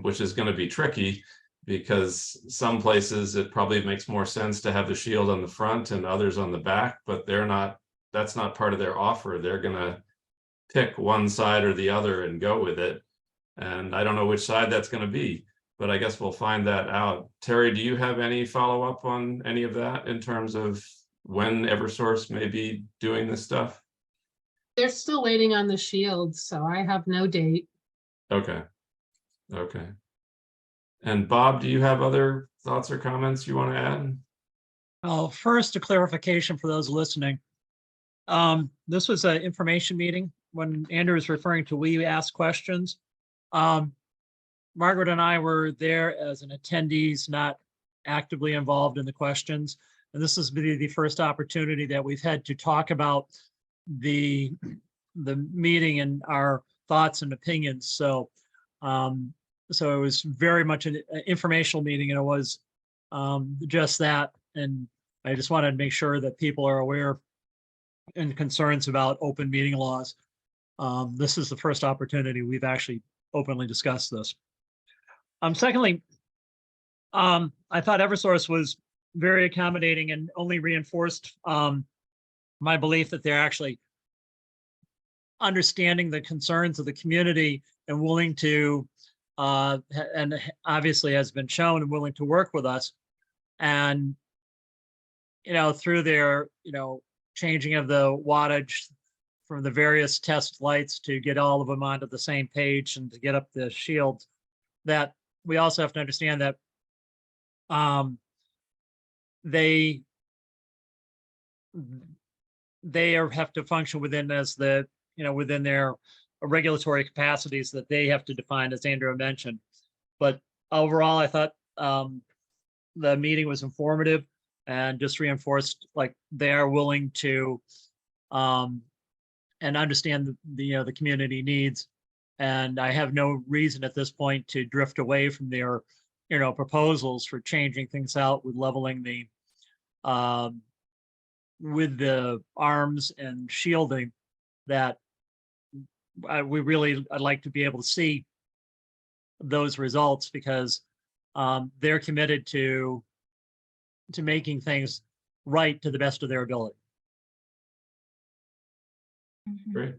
which is going to be tricky because some places it probably makes more sense to have the shield on the front and others on the back, but that's not part of their offer. They're going to pick one side or the other and go with it. And I don't know which side that's going to be, but I guess we'll find that out. Terry, do you have any follow-up on any of that in terms of when Eversource may be doing this stuff? They're still waiting on the shield, so I have no date. Okay. Okay. And Bob, do you have other thoughts or comments you want to add? Well, first, a clarification for those listening. This was an information meeting. When Andrew is referring to we ask questions, Margaret and I were there as an attendees, not actively involved in the questions. And this has been the first opportunity that we've had to talk about the meeting and our thoughts and opinions. So it was very much an informational meeting, and it was just that. And I just wanted to make sure that people are aware and concerns about open meeting laws. This is the first opportunity we've actually openly discussed this. Secondly, I thought Eversource was very accommodating and only reinforced my belief that they're actually understanding the concerns of the community and willing to, and obviously has been shown and willing to work with us. And, you know, through their, you know, changing of the wattage from the various test lights to get all of them onto the same page and to get up the shield, that we also have to understand that they have to function within as the, you know, within their regulatory capacities that they have to define, as Andrew mentioned. But overall, I thought the meeting was informative, and just reinforced like they are willing to and understand the community needs. And I have no reason at this point to drift away from their proposals for changing things out with leveling the with the arms and shielding that I'd like to be able to see those results, because they're committed to making things right to the best of their ability. Great.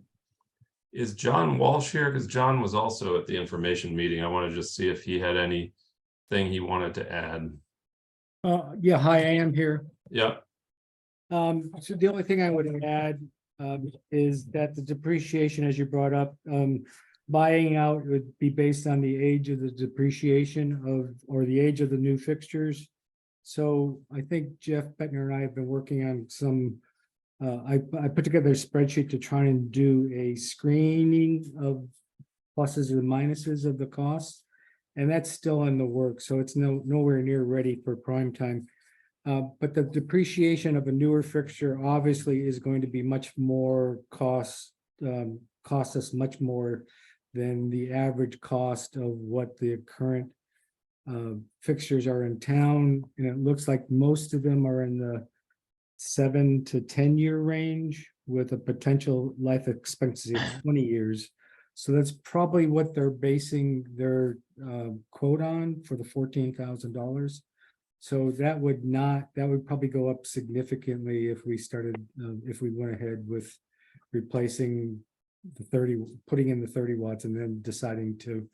Is John Walsh here? Because John was also at the information meeting. I want to just see if he had anything he wanted to add. Yeah, hi, I am here. Yeah. So the only thing I would add is that the depreciation, as you brought up, buying out would be based on the age of the depreciation or the age of the new fixtures. So I think Jeff Bettner and I have been working on some, I put together a spreadsheet to try and do a screening of pluses and minuses of the costs. And that's still in the works, so it's nowhere near ready for prime time. But the depreciation of a newer fixture obviously is going to be much more cost us much more than the average cost of what the current fixtures are in town. And it looks like most of them are in the 7 to 10 year range with a potential life expectancy of 20 years. So that's probably what they're basing their quote on for the $14,000. So that would probably go up significantly if we went ahead with replacing the 30, putting in the 30 watts and then deciding to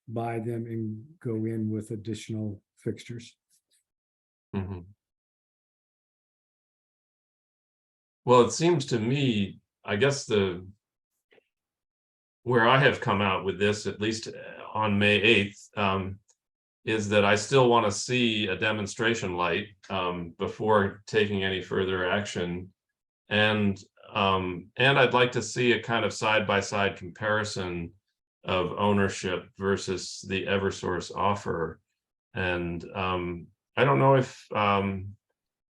buy them and go in with additional fixtures. Mm-hmm. Well, it seems to me, I guess where I have come out with this, at least on May 8th, is that I still want to see a demonstration light before taking any further action. And I'd like to see a kind of side-by-side comparison of ownership versus the Eversource offer. And I don't know if,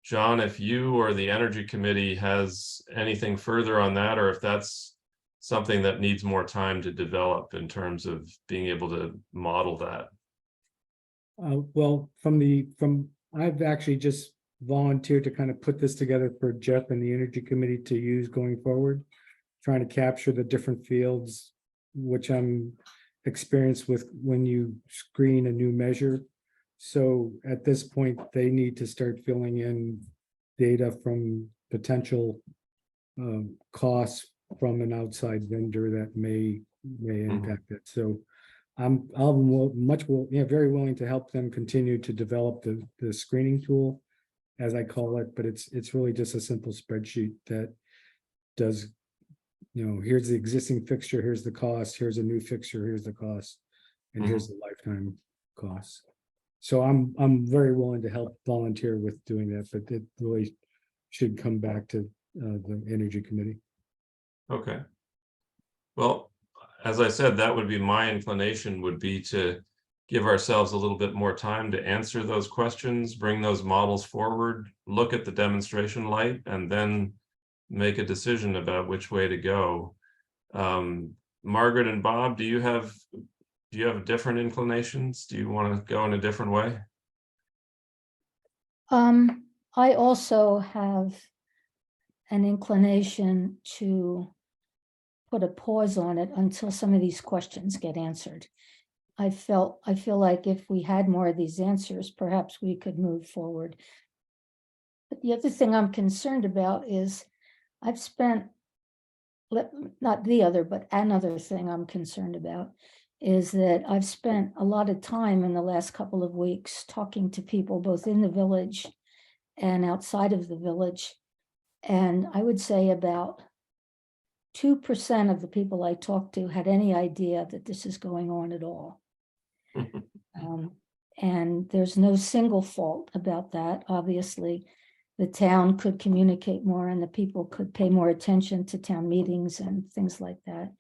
John, if you or the Energy Committee has anything further on that, or if that's something that needs more time to develop in terms of being able to model that. Well, I've actually just volunteered to kind of put this together for Jeff and the Energy Committee to use going forward, trying to capture the different fields, which I'm experienced with when you screen a new measure. So at this point, they need to start filling in data from potential costs from an outside vendor that may impact it. So I'm very willing to help them continue to develop the screening tool, as I call it, but it's really just a simple spreadsheet that does, here's the existing fixture, here's the cost, here's a new fixture, here's the cost, and here's the lifetime cost. So I'm very willing to help volunteer with doing that, but it really should come back to the Energy Committee. Okay. Well, as I said, that would be my inclination, would be to give ourselves a little bit more time to answer those questions, bring those models forward, look at the demonstration light, and then make a decision about which way to go. Margaret and Bob, do you have different inclinations? Do you want to go in a different way? I also have an inclination to put a pause on it until some of these questions get answered. I feel like if we had more of these answers, perhaps we could move forward. But the other thing I'm concerned about is another thing I'm concerned about is that I've spent a lot of time in the last couple of weeks talking to people both in the village and outside of the village. And I would say about 2% of the people I talked to had any idea that this is going on at all. And there's no single fault about that. Obviously, the town could communicate more and the people could pay more attention to town meetings and things like that.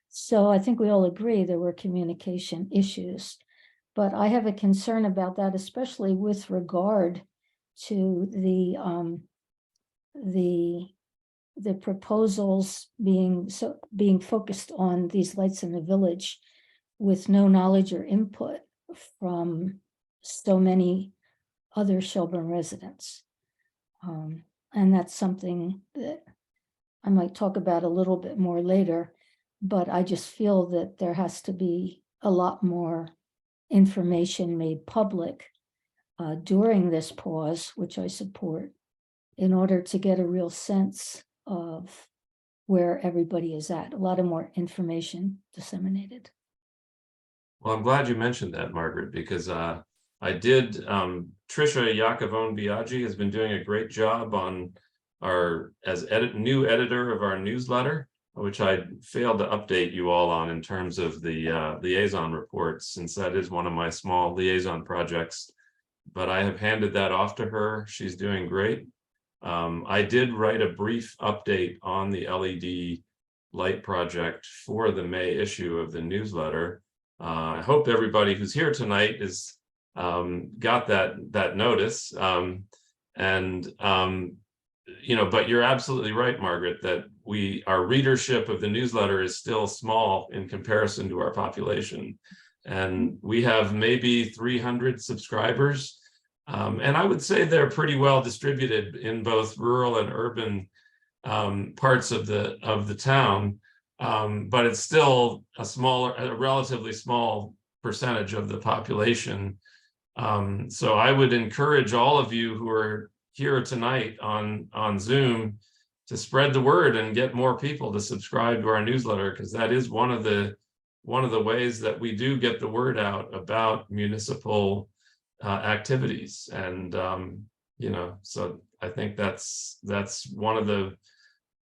So I think we all agree there were communication issues. But I have a concern about that, especially with regard to the proposals being focused on these lights in the village with no knowledge or input from so many other Shelburne residents. And that's something that I might talk about a little bit more later, but I just feel that there has to be a lot more information made public during this pause, which I support, in order to get a real sense of where everybody is at, a lot of more information disseminated. Well, I'm glad you mentioned that, Margaret, because I did, Trisha Iacovone Biaggi has been doing a great job on as new editor of our newsletter, which I failed to update you all on in terms of the liaison reports, since that is one of my small liaison projects. But I have handed that off to her. She's doing great. I did write a brief update on the LED light project for the May issue of the newsletter. I hope everybody who's here tonight is got that notice. You know, but you're absolutely right, Margaret, that our readership of the newsletter is still small in comparison to our population. And we have maybe 300 subscribers. And I would say they're pretty well distributed in both rural and urban parts of the town. But it's still a relatively small percentage of the population. So I would encourage all of you who are here tonight on Zoom to spread the word and get more people to subscribe to our newsletter, because that is one of the ways that we do get the word out about municipal activities. And you know, so I think that's one of the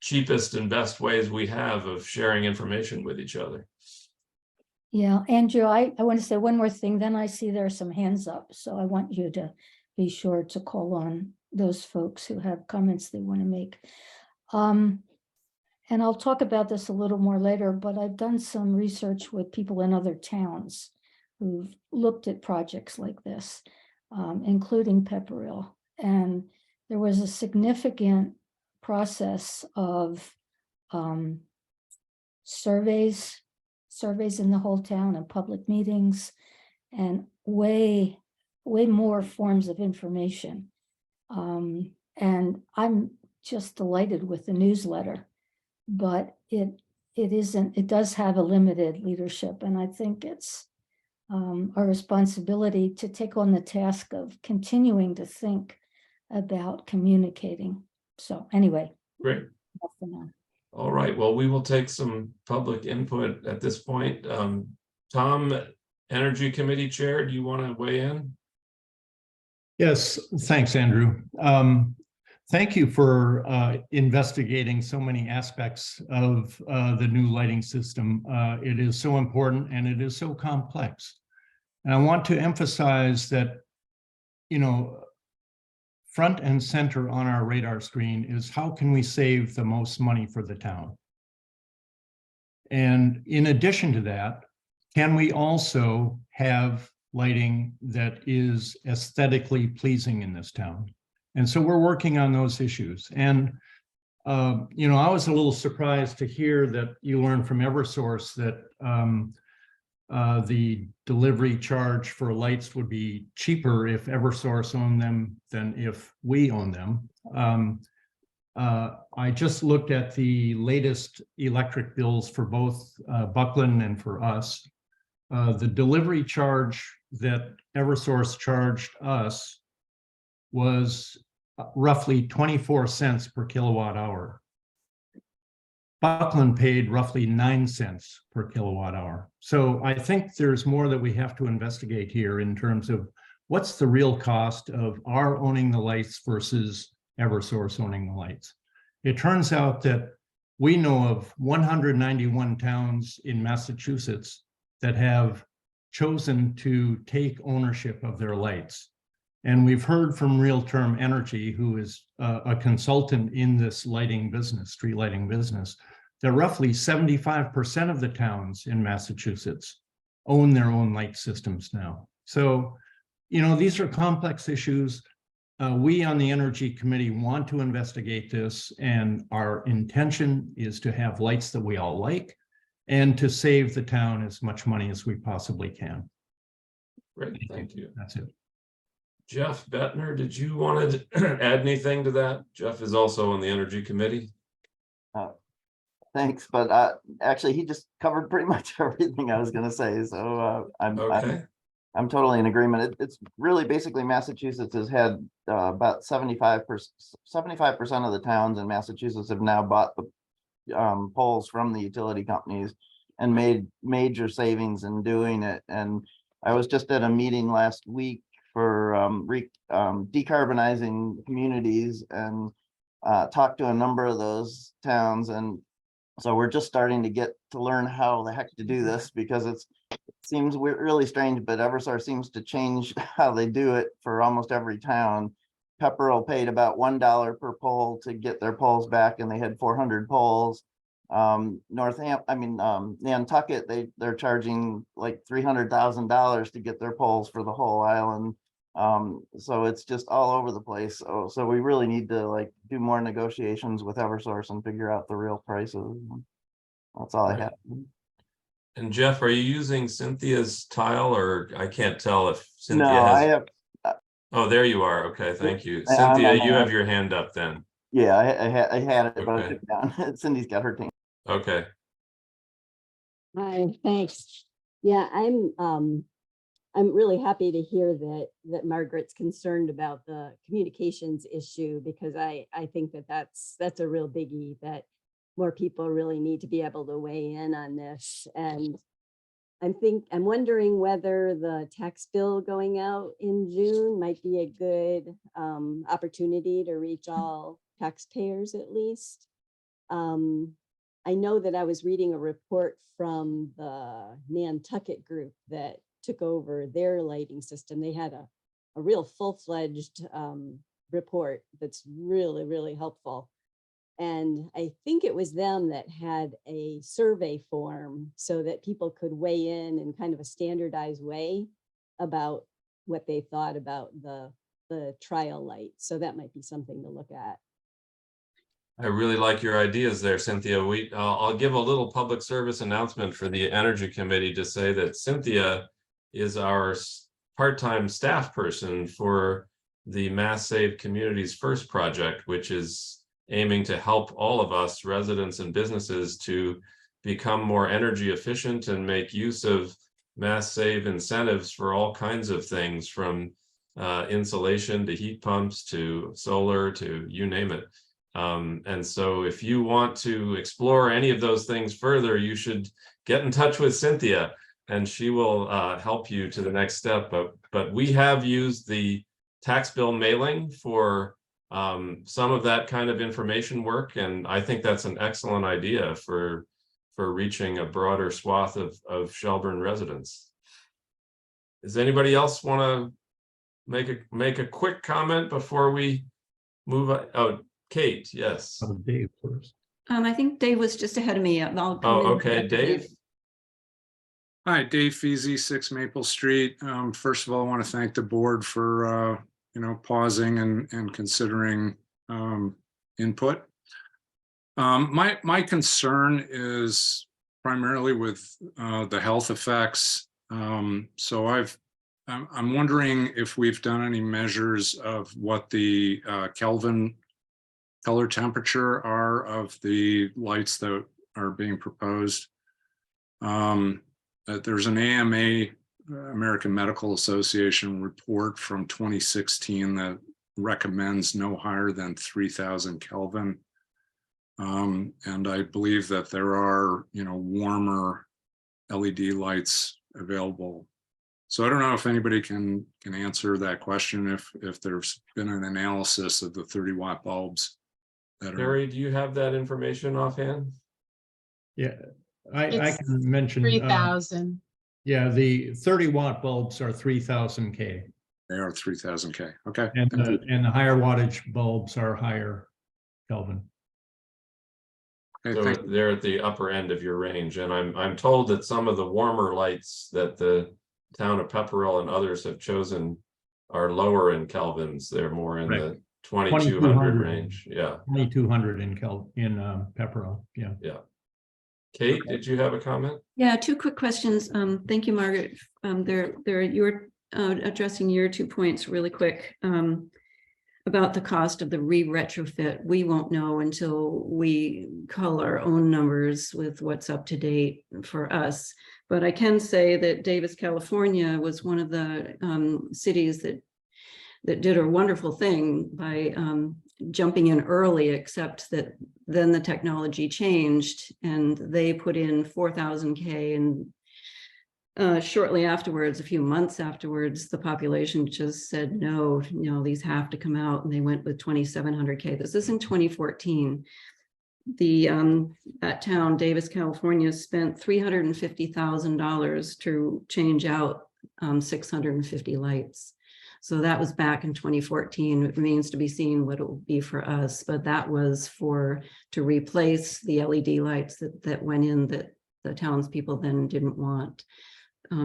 cheapest and best ways we have of sharing information with each other. Yeah, Andrew, I want to say one more thing, then I see there are some hands up, so I want you to be sure to call on those folks who have comments they want to make. And I'll talk about this a little more later, but I've done some research with people in other towns who've looked at projects like this, including Pepperell. And there was a significant process of surveys in the whole town and public meetings, and way more forms of information. And I'm just delighted with the newsletter, but it does have a limited leadership. And I think it's our responsibility to take on the task of continuing to think about communicating. So anyway. Great. All right, well, we will take some public input at this point. Tom, Energy Committee Chair, do you want to weigh in? Yes, thanks, Andrew. Thank you for investigating so many aspects of the new lighting system. It is so important and it is so complex. And I want to emphasize that, you know, front and center on our radar screen is how can we save the most money for the town? And in addition to that, can we also have lighting that is aesthetically pleasing in this town? And so we're working on those issues. And, you know, I was a little surprised to hear that you learned from Eversource that the delivery charge for lights would be cheaper if Eversource owned them than if we own them. I just looked at the latest electric bills for both Buckland and for us. The delivery charge that Eversource charged us was roughly 24 cents per kilowatt hour. Buckland paid roughly 9 cents per kilowatt hour. So I think there's more that we have to investigate here in terms of what's the real cost of our owning the lights versus Eversource owning the lights. It turns out that we know of 191 towns in Massachusetts that have chosen to take ownership of their lights. And we've heard from Real Term Energy, who is a consultant in this lighting business, street lighting business, that roughly 75% of the towns in Massachusetts own their own light systems now. So, you know, these are complex issues. we on the Energy Committee want to investigate this, and our intention is to have lights that we all like and to save the town as much money as we possibly can. Great, thank you. That's it. Jeff Bettner, did you want to add anything to that? Jeff is also on the Energy Committee. Thanks, but actually he just covered pretty much everything I was going to say. So I'm totally in agreement. It's really basically Massachusetts has had about 75% of the towns in Massachusetts have now bought the poles from the utility companies and made major savings in doing it. And I was just at a meeting last week for decarbonizing communities and talked to a number of those towns. And so we're just starting to get to learn how the heck to do this, because it seems really strange, but Eversource seems to change how they do it for almost every town. Pepperell paid about $1 per pole to get their poles back, and they had 400 poles. Nantucket, they're charging like $300,000 to get their poles for the whole island. So it's just all over the place. So we really need to do more negotiations with Eversource and figure out the real prices. That's all I have. And Jeff, are you using Cynthia's tile, or I can't tell if Cynthia No, has... I have. Oh, there you are. Okay, thank you. Cynthia, you have your hand up then. Yeah, I had it, but I Okay. took it down. Cindy's got her team. Okay. Hi, thanks. Yeah, I'm really happy to hear that Margaret's concerned about the communications issue, because I think that's a real biggie, that more people really need to be able to weigh in on this. And I'm wondering whether the tax bill going out in June might be a good opportunity to reach all taxpayers at least. I know that I was reading a report from the Nantucket group that took over their lighting system. They had a real full-fledged report that's really, really helpful. And I think it was them that had a survey form so that people could weigh in kind of a standardized way about what they thought about the trial light. So that might be something to look at. I really like your ideas there, Cynthia. I'll give a little public service announcement for the Energy Committee to say that Cynthia is our part-time staff person for the Mass Save Communities First project, which is aiming to help all of us, residents and businesses, to become more energy efficient and make use of Mass Save incentives for all kinds of things, from insulation to heat pumps to solar to you name it. And so if you want to explore any of those things further, you should get in touch with Cynthia, and she will help you to the next step. But we have used the tax bill mailing for some of that kind of information work, and I think that's an excellent idea for reaching a broader swath of Shelburne residents. Does anybody else want to make a quick comment before we move on? Oh, Kate, yes. Oh, Dave first. I think Dave was just ahead of me. I'll come in okay, after Dave. Hi, Dave Feasy, 6 Maple Street. First of all, I want to thank the board for pausing and considering input. My concern is primarily with the health effects. So I'm wondering if we've done any measures of what the Kelvin color temperature are of the lights that are being proposed. There's an AMA, American Medical Association report from 2016 that recommends no higher than 3000 Kelvin. And I believe that there are, warmer LED lights available. So I don't know if anybody can answer that question, if there's been an analysis of the 30-watt bulbs. Barry, do you have that information offhand? Yeah, I can mention 3,000. Yeah, the 30-watt bulbs are 3000 K. They are 3000 K. Okay. And the higher wattage bulbs are higher Kelvin. So they're at the upper end of your range, and I'm told that some of the warmer lights that the town of Pepperell and others have chosen are lower in kelvins. They're more in Right. the 2200 range. Yeah. 2200 in Pepperell. Yeah. Yeah. Kate, did you have a comment? Yeah, two quick questions. Thank you, Margaret. You're addressing your 2 points really quick. About the cost of the retrofit. We won't know until we call our own numbers with what's up to date for us. But I can say that Davis, California was one of the cities that did a wonderful thing by jumping in early, except that then the technology changed and they put in 4,000 K, and shortly afterwards, a few months afterwards, the population just said, no, these have to come out, and they went with 2,700 K. This is in 2014. That town, Davis, California, spent $350,000 to change out 650 lights. So that was back in 2014. It remains to be seen what it will be for us, but that was to replace the LED lights that went in that the townspeople then didn't want.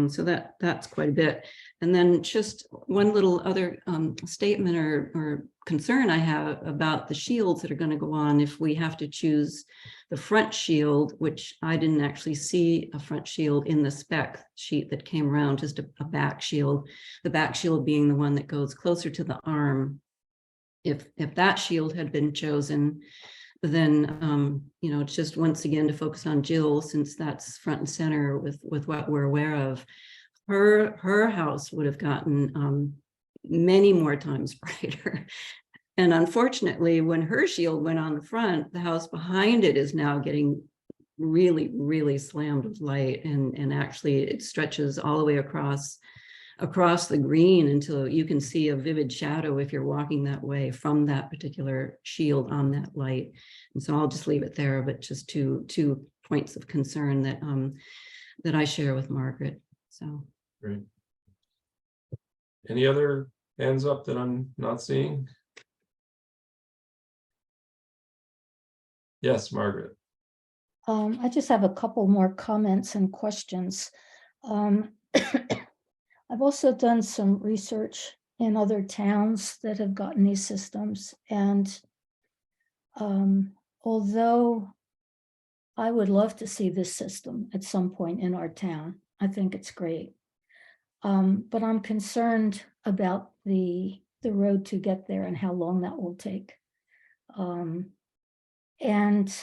So that's quite a bit. And then just one little other statement or concern I have about the shields that are going to go on if we have to choose the front shield, which I didn't actually see a front shield in the spec sheet that came around, just a back shield, the back shield being the one that goes closer to the arm. If that shield had been chosen, then it's just once again to focus on Jill, since that's front and center with what we're aware of. Her house would have gotten many more times brighter. And unfortunately, when her shield went on the front, the house behind it is now getting really, really slammed with light. And actually it stretches all the way across the green until you can see a vivid shadow if you're walking that way from that particular shield on that light. And so I'll just leave it there, but just two points of concern that I share with Margaret. So great. Any other hands up that I'm not seeing? Yes, Margaret. I just have a couple more comments and questions. I've also done some research in other towns that have gotten these systems. And although I would love to see this system at some point in our town, I think it's great. But I'm concerned about the road to get there and how long that will take. And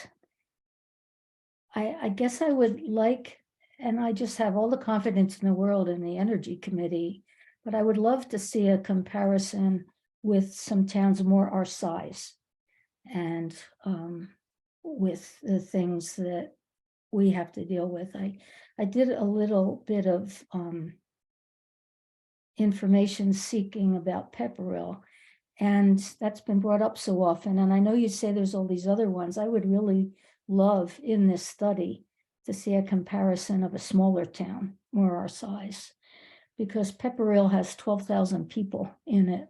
I guess I would like, and I just have all the confidence in the world in the Energy Committee, but I would love to see a comparison with some towns more our size and with the things that we have to deal with. I did a little bit of information seeking about Pepperell, and that's been brought up so often. And I know you say there's all these other ones. I would really love in this study to see a comparison of a smaller town more our size, because Pepperell has 12,000 people in it,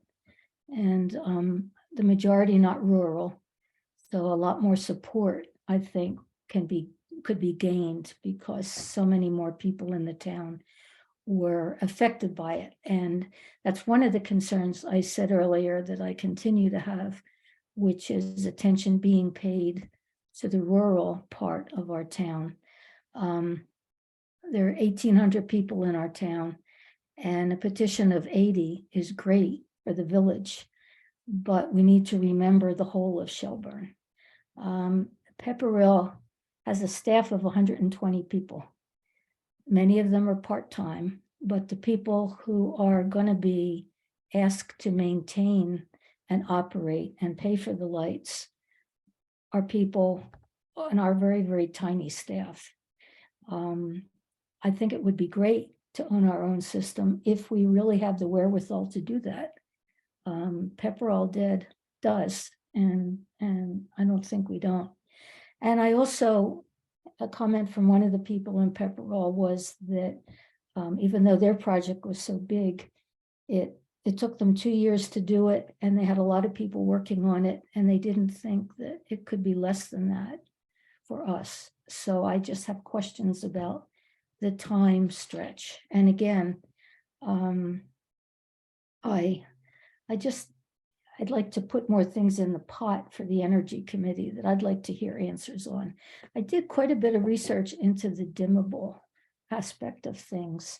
and the majority not rural. So a lot more support, I think, could be gained because so many more people in the town were affected by it. And that's one of the concerns I said earlier that I continue to have, which is attention being paid to the rural part of our town. There are 1,800 people in our town, and a petition of 80 is great for the village, but we need to remember the whole of Shelburne. Pepperell has a staff of 120 people. Many of them are part-time, but the people who are going to be asked to maintain and operate and pay for the lights are people on our very, very tiny staff. I think it would be great to own our own system if we really have the wherewithal to do that. Pepperell does, and I don't think we don't. And I also, a comment from one of the people in Pepperell was that even though their project was so big, it took them 2 years to do it, and they had a lot of people working on it, and they didn't think that it could be less than that for us. So I just have questions about the time stretch. And again, I'd like to put more things in the pot for the Energy Committee that I'd like to hear answers on. I did quite a bit of research into the dimmable aspect of things.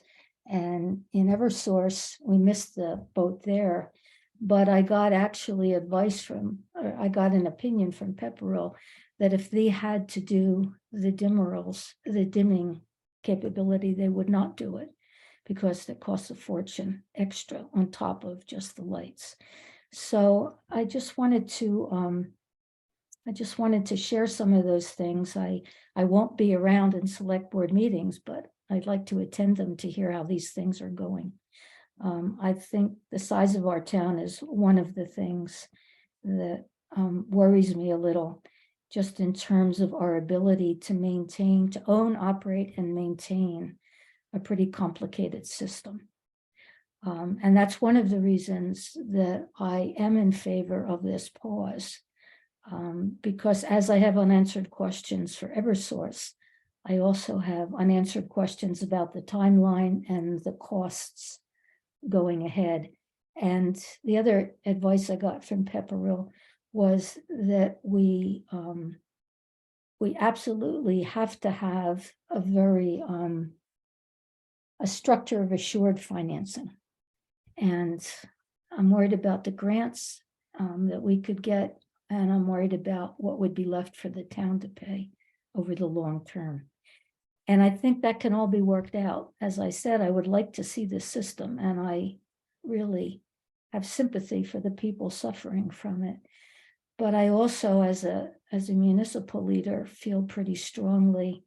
And in Eversource, we missed the boat there, but I got actually advice from, or I got an opinion from Pepperell that if they had to do the dimming capability, they would not do it because it costs a fortune extra on top of just the lights. So I just wanted to share some of those things. I won't be around in select board meetings, but I'd like to attend them to hear how these things are going. I think the size of our town is one of the things that worries me a little, just in terms of our ability to maintain, to own, operate, and maintain a pretty complicated system. And that's one of the reasons that I am in favor of this pause. Because as I have unanswered questions for Eversource, I also have unanswered questions about the timeline and the costs going ahead. And the other advice I got from Pepperell was that we absolutely have to have a structure of assured financing. And I'm worried about the grants that we could get, and I'm worried about what would be left for the town to pay over the long term. And I think that can all be worked out. As I said, I would like to see this system, and I really have sympathy for the people suffering from it. But I also, as a municipal leader, feel pretty strongly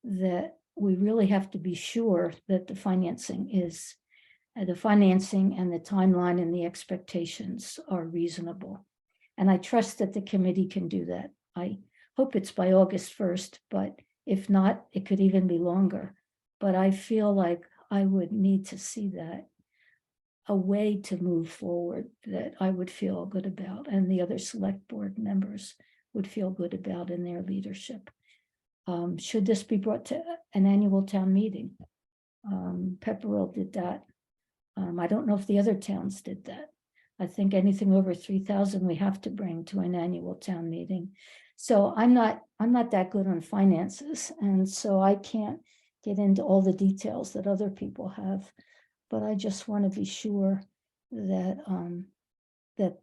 that we really have to be sure that the financing and the timeline and the expectations are reasonable. And I trust that the committee can do that. I hope it's by August 1st, but if not, it could even be longer. But I feel like I would need to see that, a way to move forward that I would feel good about, and the other select board members would feel good about in their leadership. Should this be brought to an annual town meeting? Pepperell did that. I don't know if the other towns did that. I think anything over 3,000 we have to bring to an annual town meeting. So I'm not that good on finances, and so I can't get into all the details that other people have. But I just want to be sure that that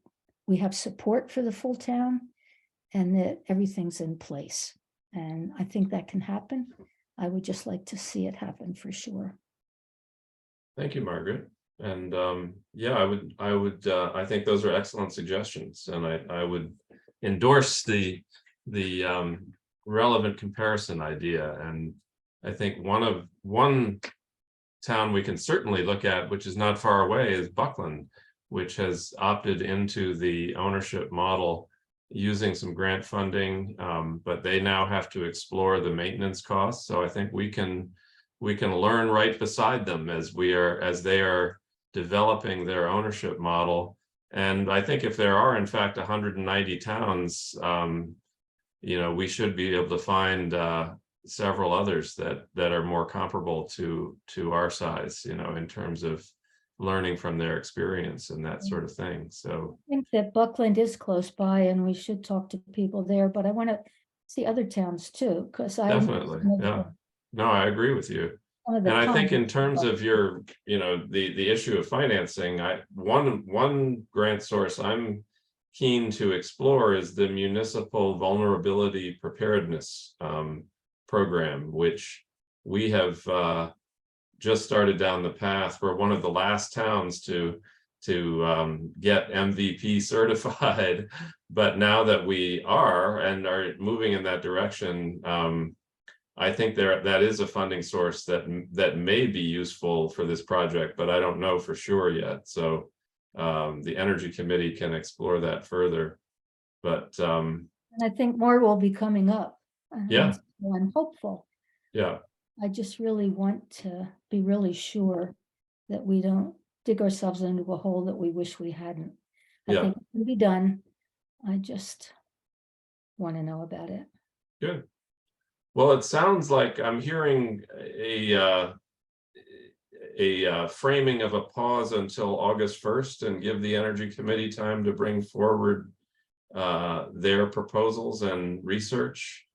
we have support for the full town and that everything's in place. And I think that can happen. I would just like to see it happen for sure. Thank you, Margaret. And yeah, I think those are excellent suggestions, and I would endorse the relevant comparison idea. And I think one town we can certainly look at, which is not far away, is Buckland, which has opted into the ownership model using some grant funding, but they now have to explore the maintenance costs. So I think we can learn right beside them as they are developing their ownership model. And I think if there are in fact 190 towns, we should be able to find several others that are more comparable to our size, in terms of learning from their experience and that sort of thing. So I think that Buckland is close by and we should talk to people there, but I want to see other towns too, because definitely, yeah. No, I agree with you. And I think in terms of your, the issue of financing, one grant source I'm keen to explore is the Municipal Vulnerability Preparedness program, which we have just started down the path. We're one of the last towns to get MVP certified, but now that we are and are moving in that direction, I think that is a funding source that may be useful for this project, but I don't know for sure yet. So the Energy Committee can explore that further. But and I think more will be coming up. Yeah, so I'm hopeful. Yeah, I just really want to be really sure that we don't dig ourselves into a hole that we wish we hadn't. I think it can be done. I just want to know about it. Good. Well, it sounds like I'm hearing framing of a pause until August 1st and give the Energy Committee time to bring forward their proposals and research.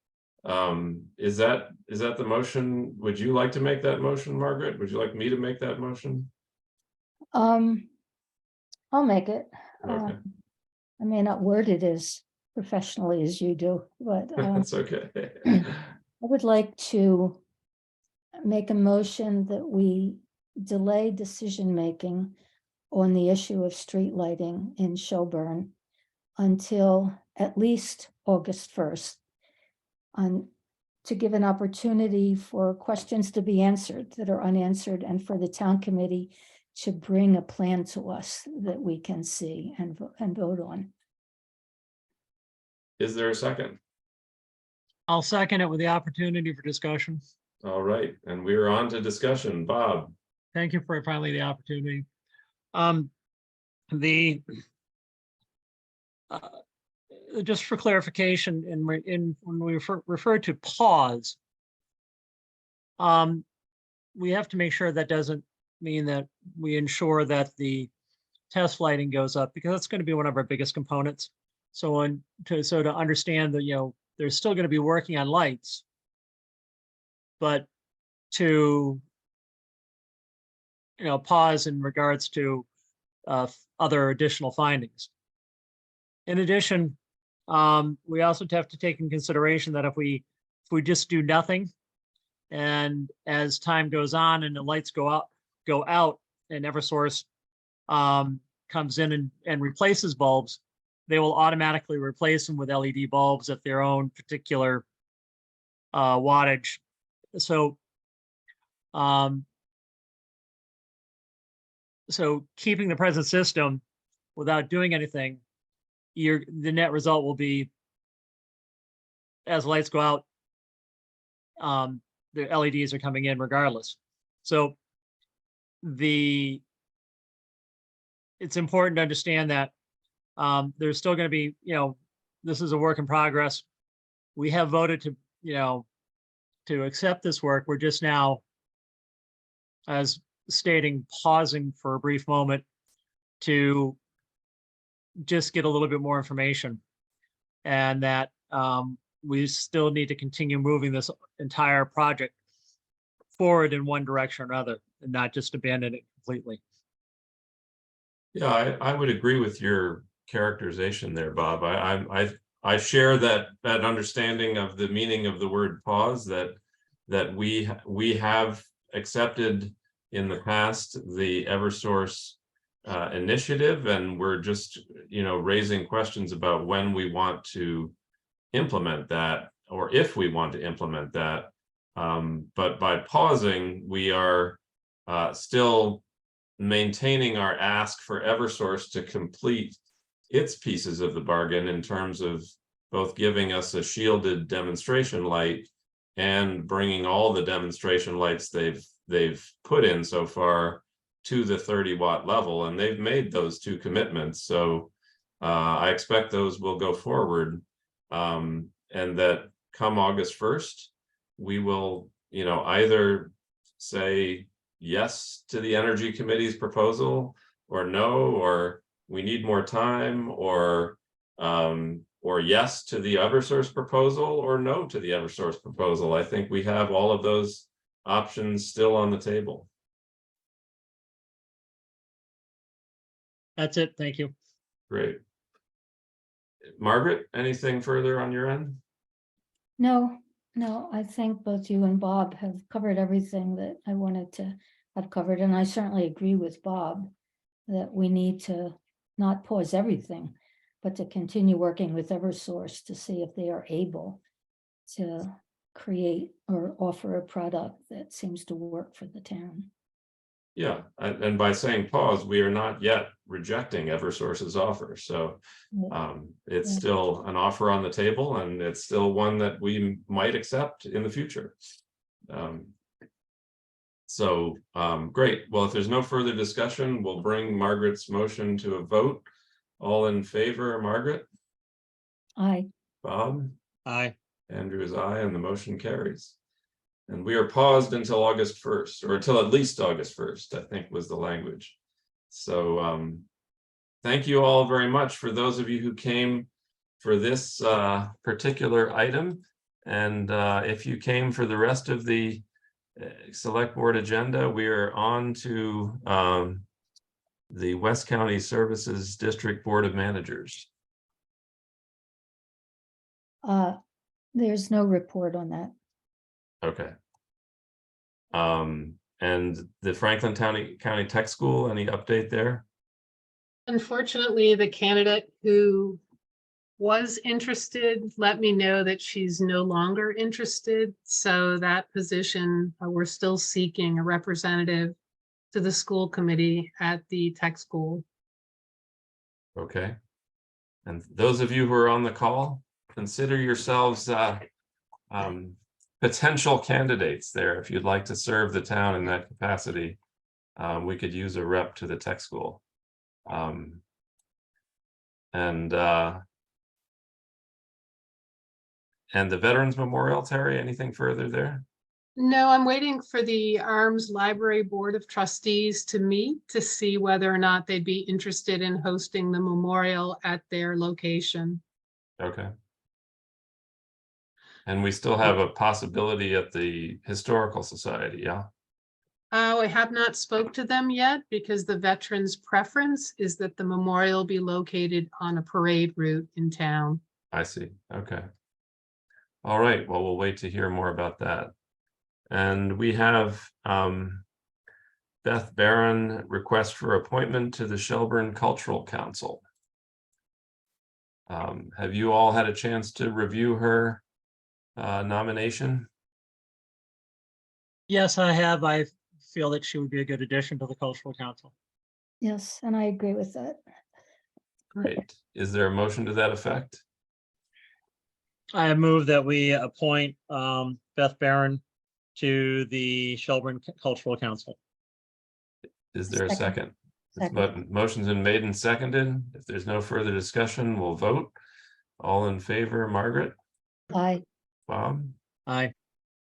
Is that the motion? Would you like to make that motion, Margaret? Would you like me to make that motion? I'll make it. Okay. I may not word it as professionally as you do, but That's okay. I would like to make a motion that we delay decision-making on the issue of street lighting in Shelburne until at least August 1st, to give an opportunity for questions to be answered that are unanswered, and for the town committee to bring a plan to us that we can see and vote on. Is there a second? I'll second it with the opportunity for discussion. All right, and we're on to discussion. Bob. Thank you for finally the opportunity. Just for clarification, when we refer to pause, we have to make sure that doesn't mean that we ensure that the test lighting goes up, because that's going to be one of our biggest components. So to understand that, they're still going to be working on lights, but to pause in regards to other additional findings. In addition, we also have to take in consideration that if we just do nothing, and as time goes on and the lights go out and Eversource comes in and replaces bulbs, they will automatically replace them with LED bulbs at their own particular wattage. So keeping the present system without doing anything, the net result will be, as lights go out, the LEDs are coming in regardless. So it's important to understand that there's still going to be, this is a work in progress. We have voted to accept this work. We're just now, as stating, pausing for a brief moment to just get a little bit more information, and that we still need to continue moving this entire project forward in one direction or another, and not just abandon it completely. Yeah, I would agree with your characterization there, Bob. I share that understanding of the meaning of the word pause, that we have accepted in the past the Eversource initiative, and we're just raising questions about when we want to implement that, or if we want to implement that. But by pausing, we are still maintaining our ask for Eversource to complete its pieces of the bargain in terms of both giving us a shielded demonstration light and bringing all the demonstration lights they've put in so far to the 30-watt level, and they've made those two commitments. So I expect those will go forward, and that come August 1st, we will either say yes to the Energy Committee's proposal, or no, or we need more time, or yes to the Eversource proposal, or no to the Eversource proposal. I think we have all of those options still on the table. That's it. Thank you. Great. Margaret, anything further on your end? No, I think both you and Bob have covered everything that I wanted to have covered, and I certainly agree with Bob that we need to not pause everything, but to continue working with Eversource to see if they are able to create or offer a product that seems to work for the town. Yeah, and by saying pause, we are not yet rejecting Eversource's offer. So it's still an offer on the table, and it's still one that we might accept in the future. Great. Well, if there's no further discussion, we'll bring Margaret's motion to a vote. All in favor, Margaret? Aye. Bob? Aye. Andrew is aye, and the motion carries. And we are paused until August 1st, or until at least August 1st, I think was the language. So thank you all very much for those of you who came for this particular item. And if you came for the rest of the select board agenda, we are on to the West County Services District Board of Managers. There's no report on that. Okay. And the Franklin County Tech School, any update there? Unfortunately, the candidate who was interested let me know that she's no longer interested. So that position, we're still seeking a representative to the school committee at the tech school. Okay. And those of you who are on the call, consider yourselves potential candidates there. If you'd like to serve the town in that capacity, we could use a rep to the tech school. And the Veterans Memorial, Terry, anything further there? No, I'm waiting for the Arms Library Board of Trustees to meet to see whether or not they'd be interested in hosting the memorial at their location. Okay. And we still have a possibility at the Historical Society, yeah? I have not spoke to them yet because the veterans' preference is that the memorial be located on a parade route in town. I see, okay. All right, well, we'll wait to hear more about that. And we have Beth Barron request for appointment to the Shelburne Cultural Council. Have you all had a chance to review her nomination? Yes, I have. I feel that she would be a good addition to the Cultural Council. Yes, and I agree with that. Great. Is there a motion to that effect? I move that we appoint Beth Barron to the Shelburne Cultural Council. Is there a second? Second. Motion's been made and seconded. If there's no further discussion, we'll vote. All in favor, Margaret? Aye. Bob? Aye.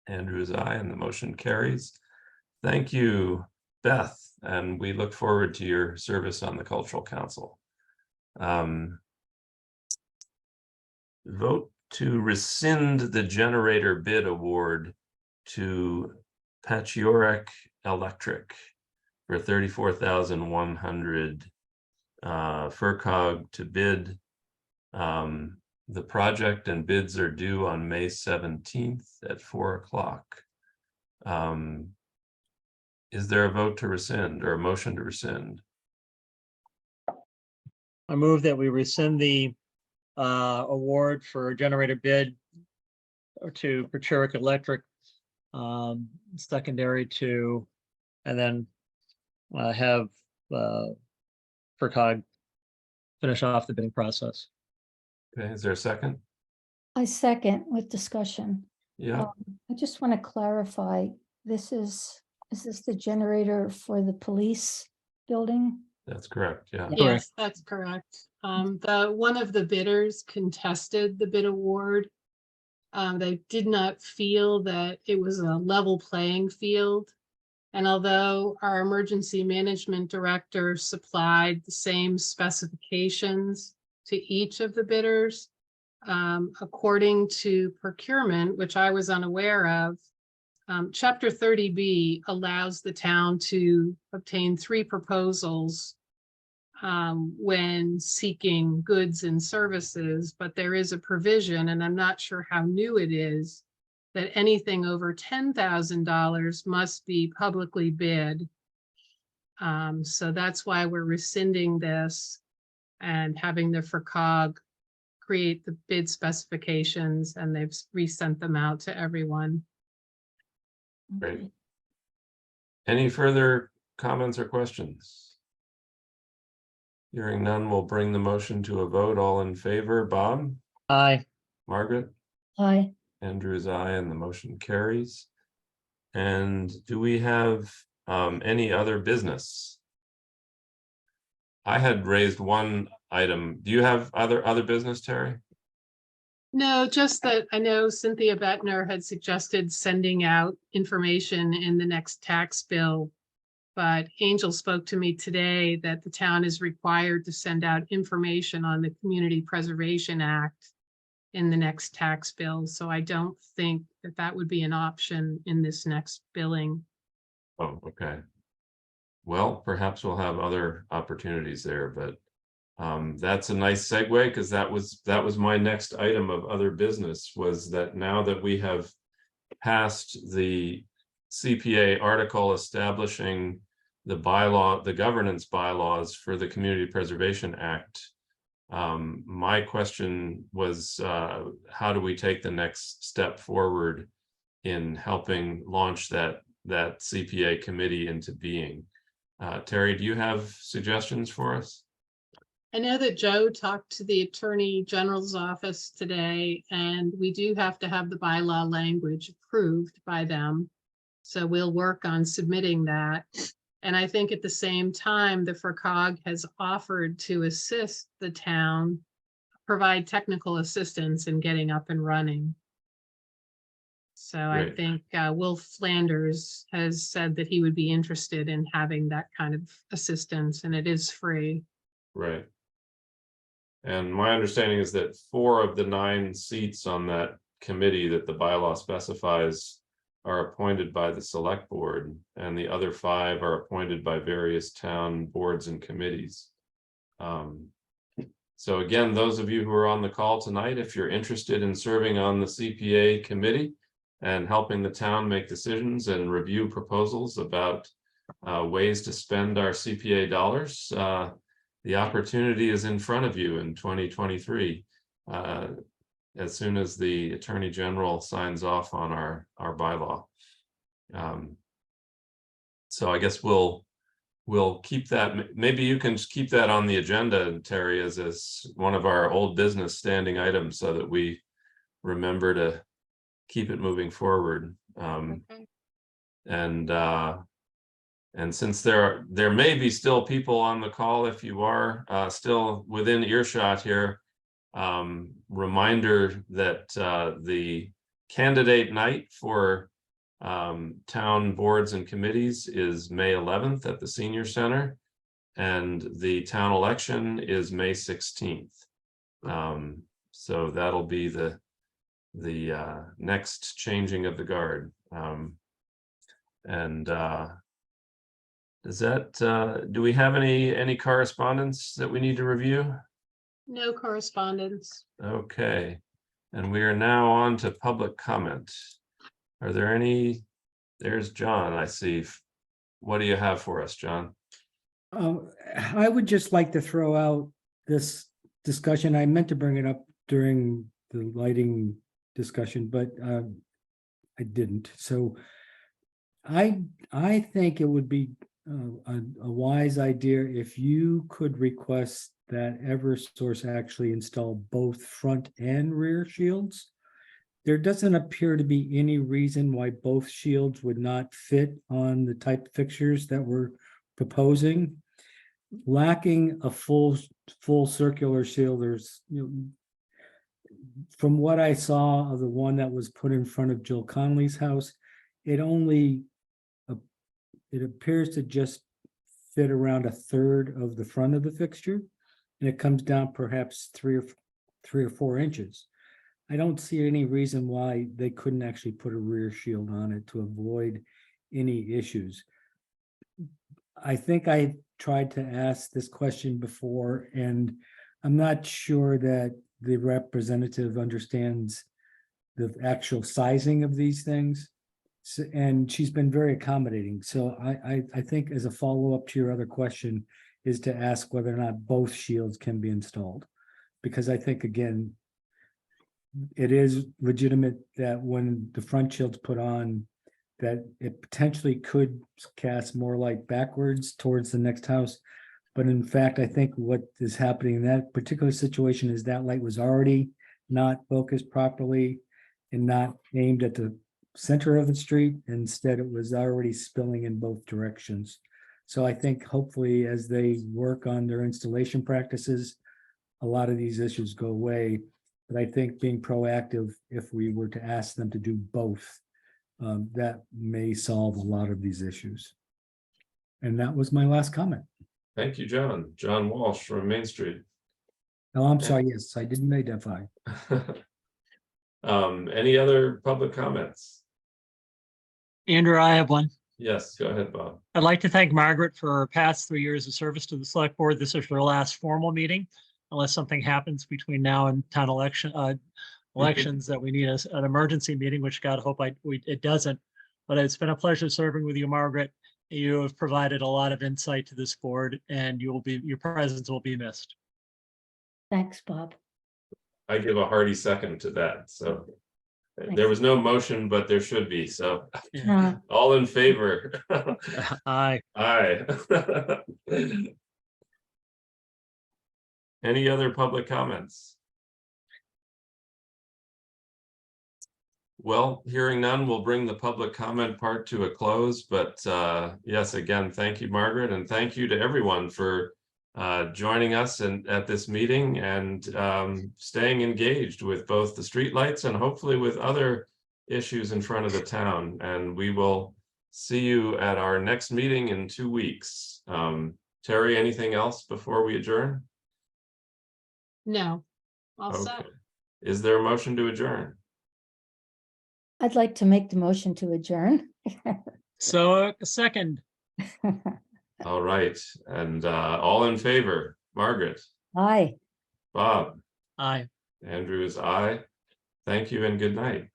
Andrew's aye, and the motion carries. Thank you, Beth, and we look forward to your service on the Cultural Council. Vote to rescind the generator bid award to Pachiorek Electric for $34,100 FERCog to bid the project, and bids are due on May 17th at 4 o'clock. Is there a vote to rescind or a motion to rescind? I move that we rescind the award for generator bid to Pachiorek Electric, secondary to, and then have FERCog finish off the bidding process. Okay, is there a second? I second with discussion. Yeah. I just want to clarify, is this the generator for the police building? That's correct, yeah. Yes, that's correct. One of the bidders contested the bid award. They did not feel that it was a level playing field. And although our emergency management director supplied the same specifications to each of the bidders, according to procurement, which I was unaware of, Chapter 30B allows the town to obtain 3 proposals when seeking goods and services, but there is a provision, and I'm not sure how new it is, that anything over $10,000 must be publicly bid. So that's why we're rescinding this and having the FERCog create the bid specifications, and they've resent them out to everyone. Great. Any further comments or questions? Hearing none, we'll bring the motion to a vote. All in favor, Bob? Aye. Margaret? Aye. Andrew's aye, and the motion carries. And do we have any other business? I had raised one item. Do you have other business, Terry? No, just that I know Cynthia Bettner had suggested sending out information in the next tax bill. But Angel spoke to me today that the town is required to send out information on the Community Preservation Act in the next tax bill. So I don't think that that would be an option in this next billing. Oh, okay. Well, perhaps we'll have other opportunities there, but that's a nice segue, because that was my next item of other business, was that now that we have passed the CPA article establishing the bylaw, the governance bylaws for the Community Preservation Act. My question was, how do we take the next step forward in helping launch that CPA committee into being? Terry, do you have suggestions for us? I know that Joe talked to the Attorney General's office today, and we do have to have the bylaw language approved by them. So we'll work on submitting that. And I think at the same time, the FRCOG has offered to assist the town, provide technical assistance in getting up and running. So I Great. think Wolf Flanders has said that he would be interested in having that kind of assistance, and it is free. Right. And my understanding is that 4 of the 9 seats on that committee that the bylaw specifies are appointed by the select board, and the other 5 are appointed by various town boards and committees. So again, those of you who are on the call tonight, if you're interested in serving on the CPA committee and helping the town make decisions and review proposals about ways to spend our CPA dollars, the opportunity is in front of you in 2023. As soon as the Attorney General signs off on our bylaw. So I guess we'll keep that. Maybe you can keep that on the agenda, Terry, as one of our old business standing items, so that we remember to keep it moving forward. Okay. And since there may be still people on the call, if you are still within earshot here, reminder that the candidate night for town boards and committees is May 11th at the Senior Center, and the town election is May 16th. So that'll be the next changing of the guard. Does that do we have any correspondence that we need to review? No correspondence. Okay, and we are now on to public comment. Are there any? There's John, I see. What do you have for us, John? I would just like to throw out this discussion. I meant to bring it up during the lighting discussion, but I didn't. So I think it would be a wise idea if you could request that Eversource actually install both front and rear shields. There doesn't appear to be any reason why both shields would not fit on the type of fixtures that we're proposing. Lacking a full circular shield, there's, from what I saw of the one that was put in front of Jill Conley's house, it appears to just fit around a third of the front of the fixture, and it comes down perhaps 3 or 4 inches. I don't see any reason why they couldn't actually put a rear shield on it to avoid any issues. I think I tried to ask this question before, and I'm not sure that the representative understands the actual sizing of these things. So, and she's been very accommodating. So I think as a follow-up to your other question is to ask whether or not both shields can be installed. Because I think, again, it is legitimate that when the front shield's put on, that it potentially could cast more light backwards towards the next house. But in fact, I think what is happening in that particular situation is that light was already not focused properly and not aimed at the center of the street. Instead, it was already spilling in both directions. So I think hopefully as they work on their installation practices, a lot of these issues go away. But I think being proactive, if we were to ask them to do both, that may solve a lot of these issues. And that was my last comment. Thank you, John. John Walsh from Main Street. Oh, I'm sorry. Yes, I didn't identify. Any other public comments? Andrew, I have one. Yes, go ahead, Bob. I'd like to thank Margaret for her past 3 years of service to the select board. This is her last formal meeting, unless something happens between now and town elections that we need an emergency meeting, which God hope it doesn't. But it's been a pleasure serving with you, Margaret. You have provided a lot of insight to this board, and your presence will be missed. Thanks, Bob. I give a hearty second to that. So there was no motion, but there should be. So all in favor? Aye. Aye. Any other public comments? Well, hearing none, we'll bring the public comment part to a close. But yes, again, thank you, Margaret, and thank you to everyone for joining us at this meeting and staying engaged with both the streetlights and hopefully with other issues in front of the town. And we will see you at our next meeting in 2 weeks. Terry, anything else before we adjourn? No, all set. Okay. Is there a motion to adjourn? I'd like to make the motion to adjourn. So a second. All right. And all in favor? Margaret? Aye. Bob? Aye. Andrew is aye. Thank you and good night.